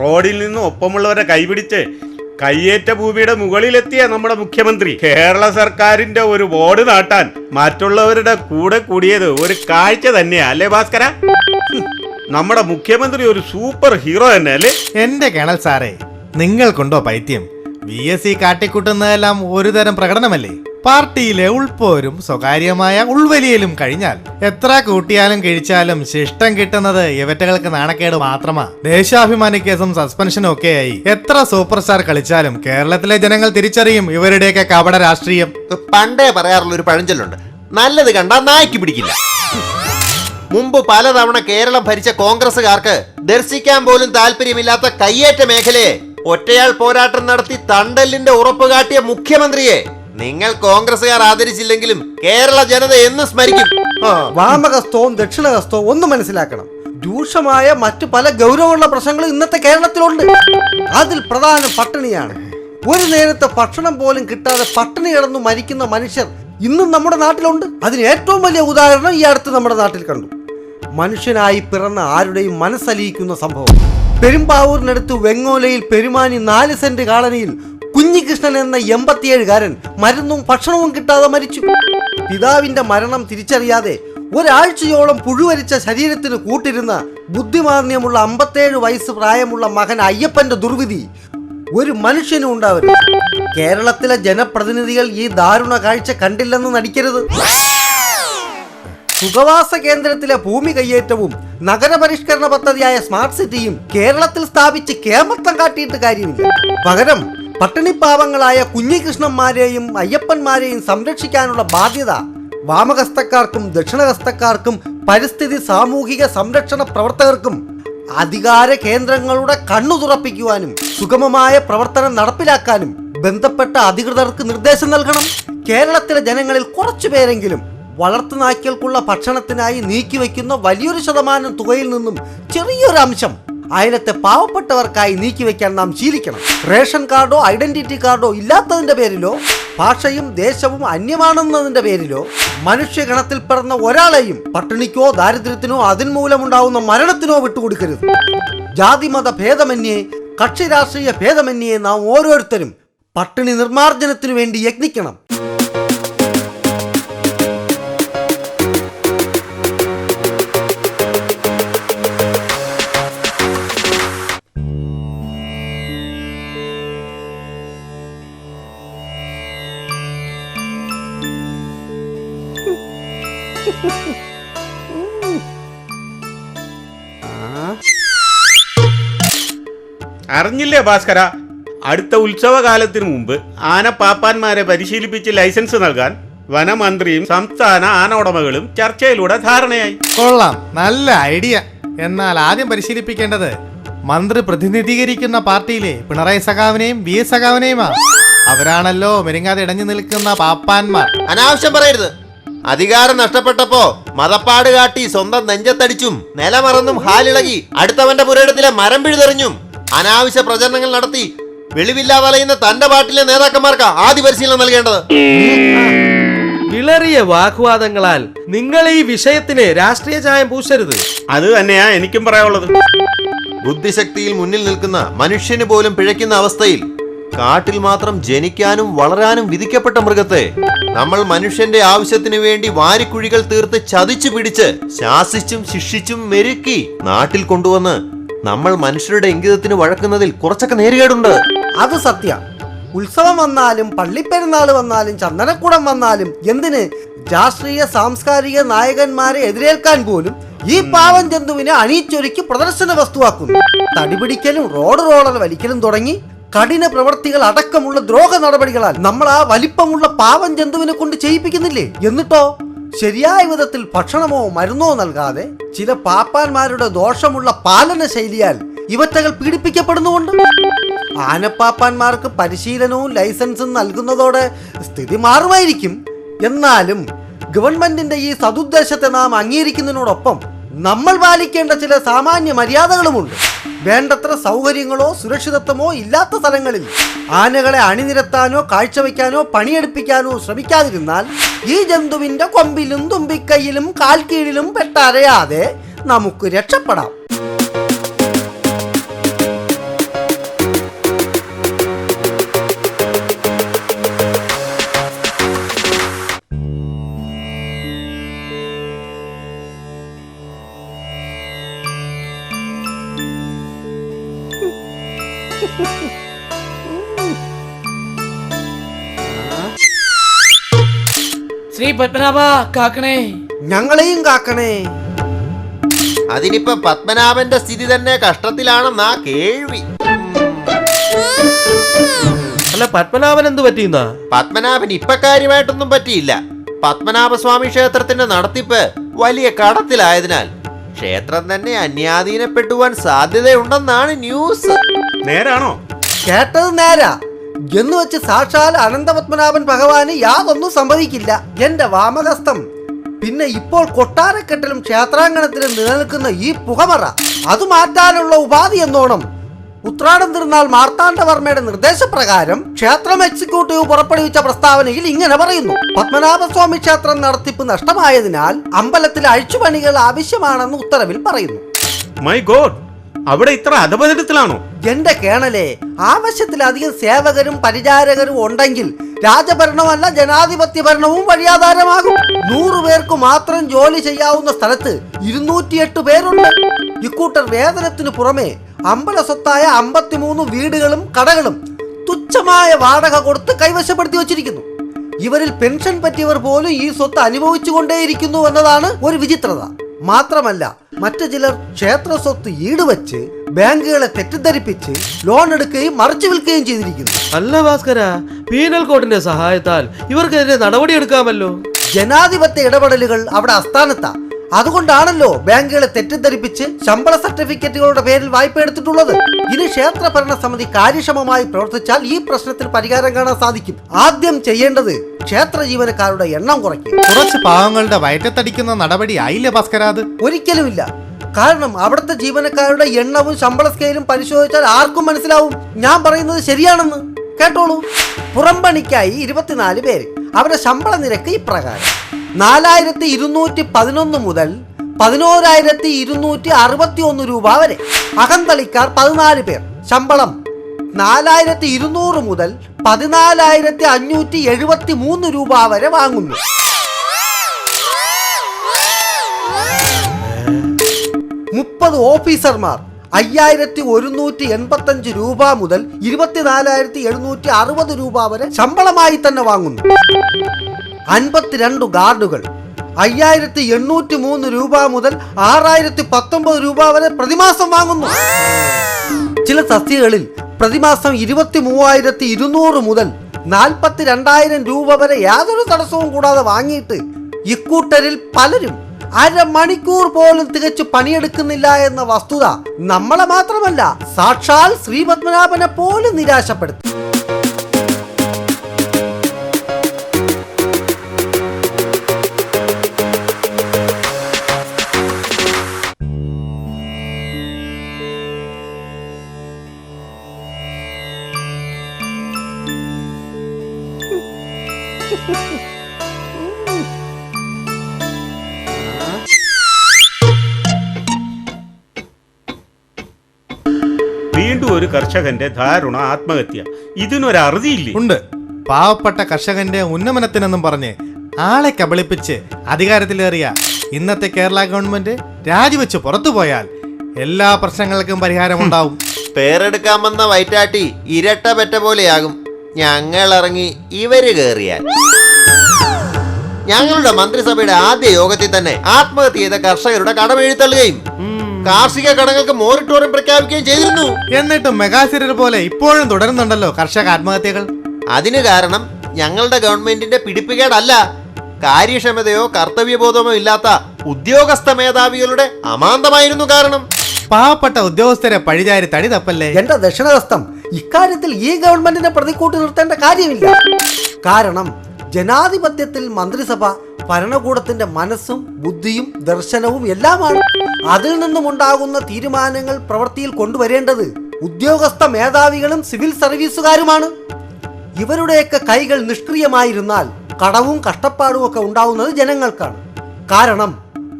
റോഡിൽ നിന്ന് ഒപ്പമുള്ളവരെ കൈപിടിച്ച് കയ്യേറ്റ ഭൂമിയുടെ മുകളിലെത്തിയ നമ്മുടെ മുഖ്യമന്ത്രി കേരള സർക്കാരിന്റെ ഒരു ബോർഡ് നാട്ടാൻ മറ്റുള്ളവരുടെ കൂടെ കൂടിയത് ഒരു കാഴ്ച തന്നെയാ, അല്ലേ ഭാസ്കര? നമ്മുടെ മുഖ്യമന്ത്രി ഒരു സൂപ്പർ ഹീറോ തന്നെ അല്ലേ? എന്റെ കേണൽ സാറേ, നിങ്ങൾക്കുണ്ടോ പൈത്യം? VSC കാട്ടിക്കൂട്ടുന്നതെല്ലാം ഒരു തരം പ്രകടനമല്ലേ? പാർട്ടിയിലെ ഉൾപ്പോരും സ്വകാര്യമായ ഉൾവലിയലും കഴിഞ്ഞാൽ എത്ര കൂട്ടിയാലും കഴിച്ചാലും ശിഷ്ടം കിട്ടുന്നത് ഇവറ്റകൾക്ക് നാണക്കേട് മാത്രമാ. ദേശാഭിമാനി കേസും സസ്പെൻഷനും ഒക്കെയായി എത്ര സൂപ്പർ സ്റ്റാർ കളിച്ചാലും കേരളത്തിലെ ജനങ്ങൾ തിരിച്ചറിയും ഇവരുടെയൊക്കെ കപട രാഷ്ട്രീയം. പണ്ടേ പറയാറുള്ള ഒരു പഴഞ്ചൊല്ലുണ്ട്, നല്ലത് കണ്ടാ നായ്ക്ക് പിടിക്കില്ല. മുമ്പ് പലതവണ കേരളം ഭരിച്ച കോൺഗ്രസുകാർക്ക് ദർശിക്കാൻ പോലും താല്പര്യമില്ലാത്ത കയ്യേറ്റ മേഖലയെ ഒറ്റയാൾ പോരാട്ടം നടത്തി തണ്ടലിന്റെ ഉറപ്പ് കാട്ടിയ മുഖ്യമന്ത്രിയെ നിങ്ങൾ കോൺഗ്രസുകാർ ആദരിച്ചില്ലെങ്കിലും കേരള ജനത എന്ന് സ്മരിക്കും. വാമഹസ്തവും ദക്ഷിണഹസ്തവും ഒന്ന് മനസ്സിലാക്കണം. രൂക്ഷമായ മറ്റു പല ഗൗരവമുള്ള പ്രശ്നങ്ങളും ഇന്നത്തെ കേരളത്തിലുണ്ട്. അതിൽ പ്രധാനം പട്ടിണിയാണ്. ഒരു നേരത്തെ ഭക്ഷണം പോലും കിട്ടാതെ പട്ടിണി കിടന്നു മരിക്കുന്ന മനുഷ്യർ ഇന്നും നമ്മുടെ നാട്ടിലുണ്ട്. അതിന് ഏറ്റവും വലിയ ഉദാഹരണം ഈ അടുത്ത് നമ്മുടെ നാട്ടിൽ കണ്ടു. മനുഷ്യനായി പിറന്ന ആരുടെയും മനസ്സലിയിക്കുന്ന സംഭവം. പെരുമ്പാവൂരിനടുത്ത് വെങ്ങോലയിൽ പെരുമാനി 4 സെന്റ് കാളനിയിൽ കുഞ്ഞികൃഷ്ണൻ എന്ന 87കാരൻ മരുന്നും ഭക്ഷണവും കിട്ടാതെ മരിച്ചു. പിതാവിന്റെ മരണം തിരിച്ചറിയാതെ ഒരാഴ്ചയോളം പുഴുവരിച്ച ശരീരത്തിന് കൂട്ടിരുന്ന ബുദ്ധിമാന്യമുള്ള 57 വയസ്സ് പ്രായമുള്ള മകൻ അയ്യപ്പന്റെ ദുർവിധി ഒരു മനുഷ്യനും ഉണ്ടാവരുത്. കേരളത്തിലെ ജനപ്രതിനിധികൾ ഈ ദാരുണ കാഴ്ച കണ്ടില്ലെന്ന് നടിക്കരുത്. സുഖവാസ കേന്ദ്രത്തിലെ ഭൂമി കയ്യേറ്റവും നഗരപരിഷ്കരണ പദ്ധതിയായ സ്മാർട്ട് സിറ്റിയും കേരളത്തിൽ സ്ഥാപിച്ച് കേമത്തം കാട്ടിയിട്ട് കാര്യമില്ല. പകരം പട്ടിണിപ്പാവങ്ങളായ കുഞ്ഞികൃഷ്ണന്മാരെയും അയ്യപ്പന്മാരെയും സംരക്ഷിക്കാനുള്ള ബാധ്യത വാമഹസ്തക്കാർക്കും ദക്ഷിണഹസ്തക്കാർക്കും പരിസ്ഥിതി സാമൂഹിക സംരക്ഷണ പ്രവർത്തകർക്കും അധികാര കേന്ദ്രങ്ങളുടെ കണ്ണു തുറപ്പിക്കുവാനും സുഗമമായ പ്രവർത്തനം നടപ്പിലാക്കാനും ബന്ധപ്പെട്ട അധികൃതർക്ക് നിർദ്ദേശം നൽകണം. കേരളത്തിലെ ജനങ്ങളിൽ കുറച്ചു പേരെങ്കിലും വളർത്തുനായ്ക്കൾക്കുള്ള ഭക്ഷണത്തിനായി നീക്കിവെക്കുന്ന വലിയൊരു ശതമാനം തുകയിൽ നിന്നും ചെറിയൊരു അംശം അയലത്തെ പാവപ്പെട്ടവർക്കായി നീക്കിവെക്കാൻ നാം ശീലിക്കണം. റേഷൻ കാർഡോ ഐഡന്റിറ്റി കാർഡോ ഇല്ലാത്തതിന്റെ പേരിലോ ഭാഷയും ദേശവും അന്യമാണെന്നതിന്റെ പേരിലോ മനുഷ്യഗണത്തിൽ പിറന്ന ഒരാളെയും പട്ടിണിക്കോ ദാരിദ്ര്യത്തിനോ അതിൻമൂലമുണ്ടാവുന്ന മരണത്തിനോ വിട്ടുകൊടുക്കരുത്. ജാതിമത ഭേദമന്യേ കക്ഷി രാഷ്ട്രീയ ഭേദമന്യേ നാം ഓരോരുത്തരും പട്ടിണി നിർമ്മാർജ്ജനത്തിനു വേണ്ടി യത്നിക്കണം. അറിഞ്ഞില്ലേ ഭാസ്കര, അടുത്ത ഉത്സവകാലത്തിന് മുമ്പ് ആനപ്പാപ്പാന്മാരെ പരിശീലിപ്പിച്ച് ലൈസൻസ് നൽകാൻ വനമന്ത്രിയും സംസ്ഥാന ആന ഉടമകളും ചർച്ചയിലൂടെ ധാരണയായി. കൊള്ളാം, നല്ല ഐഡിയ. എന്നാൽ ആദ്യം പരിശീലിപ്പിക്കേണ്ടത് മന്ത്രി പ്രതിനിധീകരിക്കുന്ന പാർട്ടിയിലെ പിണറായി സഖാവിനെയും വി എസ് സഖാവിനെയുമാ. അവരാണല്ലോ മെരുങ്ങാതെ ഇടഞ്ഞു നിൽക്കുന്ന പാപ്പാന്മാർ. അനാവശ്യം പറയരുത്. അധികാരം നഷ്ടപ്പെട്ടപ്പോ മതപ്പാട് കാട്ടി സ്വന്തം നെഞ്ചത്തടിച്ചും നിലമറന്നും ഹാലിളകി അടുത്തവന്റെ പുരയിടത്തിലെ മരം പിഴുതെറിഞ്ഞും അനാവശ്യ പ്രചരണങ്ങൾ നടത്തി വെളിവില്ലാതലയുന്ന തന്റെ പാർട്ടിയിലെ നേതാക്കന്മാർക്ക് ആദ്യ പരിശീലനം നൽകേണ്ടത്. വിളറിയ വാഗ്വാദങ്ങളാൽ നിങ്ങൾ ഈ വിഷയത്തിന് രാഷ്ട്രീയ ചായം പൂശരുത്. അത് തന്നെയാ എനിക്കും പറയാനുള്ളത്. ബുദ്ധിശക്തിയിൽ മുന്നിൽ നിൽക്കുന്ന മനുഷ്യന് പോലും പിഴയ്ക്കുന്ന അവസ്ഥയിൽ കാട്ടിൽ മാത്രം ജനിക്കാനും വളരാനും വിധിക്കപ്പെട്ട മൃഗത്തെ നമ്മൾ മനുഷ്യന്റെ ആവശ്യത്തിനു വേണ്ടി വാരിക്കുഴികൾ തീർത്ത് ചതിച്ചു പിടിച്ച് ശാസിച്ചും ശിക്ഷിച്ചും മെരുക്കി നാട്ടിൽ കൊണ്ടുവന്ന് നമ്മൾ മനുഷ്യരുടെ ഇംഗിതത്തിന് വഴക്കുന്നതിൽ കുറച്ചൊക്കെ നേരുകേടുണ്ട്. അത് സത്യ. ഉത്സവം വന്നാലും പള്ളിപ്പെരുന്നാൾ വന്നാലും ചന്ദനക്കുടം വന്നാലും എന്തിന് രാഷ്ട്രീയ സാംസ്കാരിക നായകന്മാരെ എതിരേൽക്കാൻ പോലും ഈ പാവം ജന്തുവിനെ അണിയിച്ചൊരുക്കി പ്രദർശന വസ്തുവാക്കുന്നു. തടിപിടിക്കലും റോഡ് റോളർ വലിക്കലും തുടങ്ങി കഠിന പ്രവർത്തികൾ അടക്കമുള്ള ദ്രോഹ നടപടികളാൽ നമ്മൾ ആ വലിപ്പമുള്ള പാവം ജന്തുവിനെ കൊണ്ട് ചെയ്യിപ്പിക്കുന്നില്ലേ? എന്നിട്ടോ ശരിയായ വിധത്തിൽ ഭക്ഷണമോ മരുന്നോ നൽകാതെ ചില പാപ്പാന്മാരുടെ ദോഷമുള്ള പാലന ശൈലിയാൽ ഇവറ്റകൾ പീഡിപ്പിക്കപ്പെടുന്നുണ്ട്. ആനപ്പാപ്പാന്മാർക്ക് പരിശീലനവും ലൈസൻസും നൽകുന്നതോടെ സ്ഥിതി മാറുമായിരിക്കും. എന്നാലും ഗവൺമെന്റിന്റെ ഈ സതുദ്ദേശത്തെ നാം അംഗീകരിക്കുന്നതിനോടൊപ്പം നമ്മൾ പാലിക്കേണ്ട ചില സാമാന്യ മര്യാദകളുമുണ്ട്. വേണ്ടത്ര സൗകര്യങ്ങളോ സുരക്ഷിതത്വമോ ഇല്ലാത്ത സ്ഥലങ്ങളിൽ ആനകളെ അണിനിരത്താനോ കാഴ്ചവെക്കാനോ പണിയെടുപ്പിക്കാനോ ശ്രമിക്കാതിരുന്നാൽ ഈ ജന്തുവിന്റെ കൊമ്പിലും തുമ്പിക്കൈയിലും കാൽക്കീഴിലും പെട്ടരയാതെ നമുക്ക് രക്ഷപ്പെടാം. ശ്രീ പത്മനാഭ കാക്കണേ, ഞങ്ങളെയും കാക്കണേ. അതിനിപ്പോ പത്മനാഭന്റെ സ്ഥിതി തന്നെ കഷ്ടത്തിലാണെന്നാ കേൾവി. അല്ല, പത്മനാഭൻ എന്ത് പറ്റിയുന്ന? പത്മനാഭൻ ഇപ്പൊ കാര്യമായിട്ടൊന്നും പറ്റിയില്ല. പത്മനാഭസ്വാമി ക്ഷേത്രത്തിന്റെ നടത്തിപ്പ് വലിയ കടത്തിലായതിനാൽ ക്ഷേത്രം തന്നെ അന്യാധീനപ്പെട്ടുവാൻ സാധ്യതയുണ്ടെന്നാണ് ന്യൂസ്. നേരാണോ? കേട്ടത് നേരാ എന്ന് വെച്ച് സാക്ഷാൽ അനന്തപത്മനാഭൻ ഭഗവാന് യാതൊന്നും സംഭവിക്കില്ല. എന്റെ വാമഹസ്തം. പിന്നെ ഇപ്പോൾ കൊട്ടാരക്കെട്ടിലും ക്ഷേത്രാങ്കണത്തിലും നിലനിൽക്കുന്ന ഈ പുകമറ അത് മാറ്റാനുള്ള ഉപാധി എന്നോണം ഉത്രാടം തിരുനാൾ മാർത്താണ്ഡവർമ്മയുടെ നിർദ്ദേശപ്രകാരം ക്ഷേത്രം എക്സിക്യൂട്ടീവ് പുറപ്പെടുവിച്ച പ്രസ്താവനയിൽ ഇങ്ങനെ പറയുന്നു: പത്മനാഭസ്വാമി ക്ഷേത്രം നടത്തിപ്പ് നഷ്ടമായതിനാൽ അമ്പലത്തിലെ അഴിച്ചുപണികൾ ആവശ്യമാണെന്ന് ഉത്തരവിൽ പറയുന്നു. മൈ ഗോഡ്, അവിടെ ഇത്ര അധപതനത്തിലാണോ? എന്റെ കേണലെ, ആവശ്യത്തിലധികം സേവകരും പരിചാരകരും ഉണ്ടെങ്കിൽ രാജഭരണമല്ല ജനാധിപത്യ ഭരണവും വഴിയാധാരമാകും. 100 പേർക്ക് മാത്രം ജോലി ചെയ്യാവുന്ന സ്ഥലത്ത് 208 പേരുണ്ട്. ഇക്കൂട്ടർ വേതനത്തിനു പുറമെ അമ്പല സ്വത്തായ 53 വീടുകളും കടകളും തുച്ഛമായ വാടക കൊടുത്ത് കൈവശപ്പെടുത്തി വച്ചിരിക്കുന്നു. ഇവരിൽ പെൻഷൻ പറ്റിയവർ പോലും ഈ സ്വത്ത് അനുഭവിച്ചുകൊണ്ടേയിരിക്കുന്നു എന്നതാണ് ഒരു വിചിത്രത. മാത്രമല്ല, മറ്റു ചിലർ ക്ഷേത്ര സ്വത്ത് ഈടുവച്ച് ബാങ്കുകളെ തെറ്റിദ്ധരിപ്പിച്ച് ലോൺ എടുക്കുകയും മറിച്ചു വിൽക്കുകയും ചെയ്തിരിക്കുന്നു. അല്ല ഭാസ്കര, പീനൽ കോഡിന്റെ സഹായത്താൽ ഇവർക്കെതിരെ നടപടിയെടുക്കാമല്ലോ. ജനാധിപത്യ ഇടപെടലുകൾ അവിടെ അസ്ഥാനത്താ. അതുകൊണ്ടാണല്ലോ ബാങ്കുകളെ തെറ്റിദ്ധരിപ്പിച്ച് ശമ്പള സർട്ടിഫിക്കറ്റുകളുടെ പേരിൽ വായ്പ എടുത്തിട്ടുള്ളത്. ഇനി ക്ഷേത്ര ഭരണസമിതി കാര്യക്ഷമമായി പ്രവർത്തിച്ചാൽ ഈ പ്രശ്നത്തിന് പരിഹാരം കാണാൻ സാധിക്കും. ആദ്യം ചെയ്യേണ്ടത് ക്ഷേത്ര ജീവനക്കാരുടെ എണ്ണം കുറയ്ക്കുക. കുറച്ച് പാവങ്ങളുടെ വയറ്റത്തടിക്കുന്ന നടപടി ആയില്ലേ ഭാസ്കര അത്? ഒരിക്കലുമില്ല. കാരണം അവിടുത്തെ ജീവനക്കാരുടെ എണ്ണവും ശമ്പള സ്കെയിലും പരിശോധിച്ചാൽ ആർക്കും മനസ്സിലാവും ഞാൻ പറയുന്നത് ശരിയാണെന്ന്. കേട്ടോളൂ. പുറംപണിക്കായി 24 പേര്. അവരുടെ ശമ്പള നിരക്ക് ഇപ്രകാരം: 4211 മുതൽ 11261 രൂപ വരെ. അകന്തളിക്കാർ 14 പേർ. ശമ്പളം 4200 മുതൽ 14573 രൂപ വരെ വാങ്ങുന്നു. 30 ഓഫീസർമാർ 5185 രൂപ മുതൽ 24760 രൂപ വരെ ശമ്പളമായി തന്നെ വാങ്ങുന്നു. 52 ഗാർഡുകൾ 5803 രൂപ മുതൽ 6019 രൂപ വരെ പ്രതിമാസം വാങ്ങുന്നു. ചില തസ്തികകളിൽ പ്രതിമാസം 23200 മുതൽ 42000 രൂപ വരെ യാതൊരു തടസ്സവും കൂടാതെ വാങ്ങിയിട്ട് ഇക്കൂട്ടരിൽ പലരും അരമണിക്കൂർ പോലും തികച്ചു പണിയെടുക്കുന്നില്ല എന്ന വസ്തുത നമ്മളെ മാത്രമല്ല സാക്ഷാൽ ശ്രീ പത്മനാഭനെ പോലും നിരാശപ്പെടുത്തും. വീണ്ടും ഒരു കർഷകന്റെ ദാരുണ ആത്മഹത്യ. ഇതിനൊരു അറുതിയില്ലേ? ഉണ്ട്. പാവപ്പെട്ട കർഷകന്റെ ഉന്നമനത്തിനെന്നും പറഞ്ഞ് ആളെ കബളിപ്പിച്ച് അധികാരത്തിലേറിയ ഇന്നത്തെ കേരള ഗവൺമെന്റ് രാജിവെച്ച് പുറത്തുപോയാൽ എല്ലാ പ്രശ്നങ്ങൾക്കും പരിഹാരമുണ്ടാവും. പേരെടുക്കാൻ വന്ന വൈറ്റാട്ടി ഇരട്ട പെറ്റ പോലെയാകും. ഞങ്ങൾ ഇറങ്ങി ഇവര് കേറിയാൽ. ഞങ്ങളുടെ മന്ത്രിസഭയുടെ ആദ്യ യോഗത്തിൽ തന്നെ ആത്മഹത്യ ചെയ്ത കർഷകരുടെ കടമെഴുത്തള്ളുകയും കാർഷിക കടങ്ങൾക്ക് മോറിട്ടോറിയം പ്രഖ്യാപിക്കുകയും ചെയ്തിരുന്നു. എന്നിട്ടും മെഗാസിരിയൽ പോലെ ഇപ്പോഴും തുടരുന്നുണ്ടല്ലോ കർഷക ആത്മഹത്യകൾ. അതിന് കാരണം ഞങ്ങളുടെ ഗവൺമെന്റിന്റെ പിടിപ്പുകേടല്ല, കാര്യക്ഷമതയോ കർത്തവ്യബോധമോ ഇല്ലാത്ത ഉദ്യോഗസ്ഥ മേധാവികളുടെ അമാന്തമായിരുന്നു കാരണം. പാവപ്പെട്ട ഉദ്യോഗസ്ഥരെ പഴിചാരി തടി തപ്പല്ലേ. എന്റെ ദക്ഷിണഹസ്തം, ഇക്കാര്യത്തിൽ ഈ ഗവൺമെന്റിനെ പ്രതിക്കൂട്ടി നിർത്തേണ്ട കാര്യമില്ല. കാരണം ജനാധിപത്യത്തിൽ മന്ത്രിസഭ ഭരണകൂടത്തിന്റെ മനസ്സും ബുദ്ധിയും ദർശനവും എല്ലാമാണ്. അതിൽ നിന്നുമുണ്ടാകുന്ന തീരുമാനങ്ങൾ പ്രവൃത്തിയിൽ കൊണ്ടുവരേണ്ടത് ഉദ്യോഗസ്ഥ മേധാവികളും സിവിൽ സർവീസുകാരുമാണ്. ഇവരുടെയൊക്കെ കൈകൾ നിഷ്ക്രിയമായിരുന്നാൽ കടവും കഷ്ടപ്പാടും ഒക്കെ ഉണ്ടാവുന്നത് ജനങ്ങൾക്കാണ്. കാരണം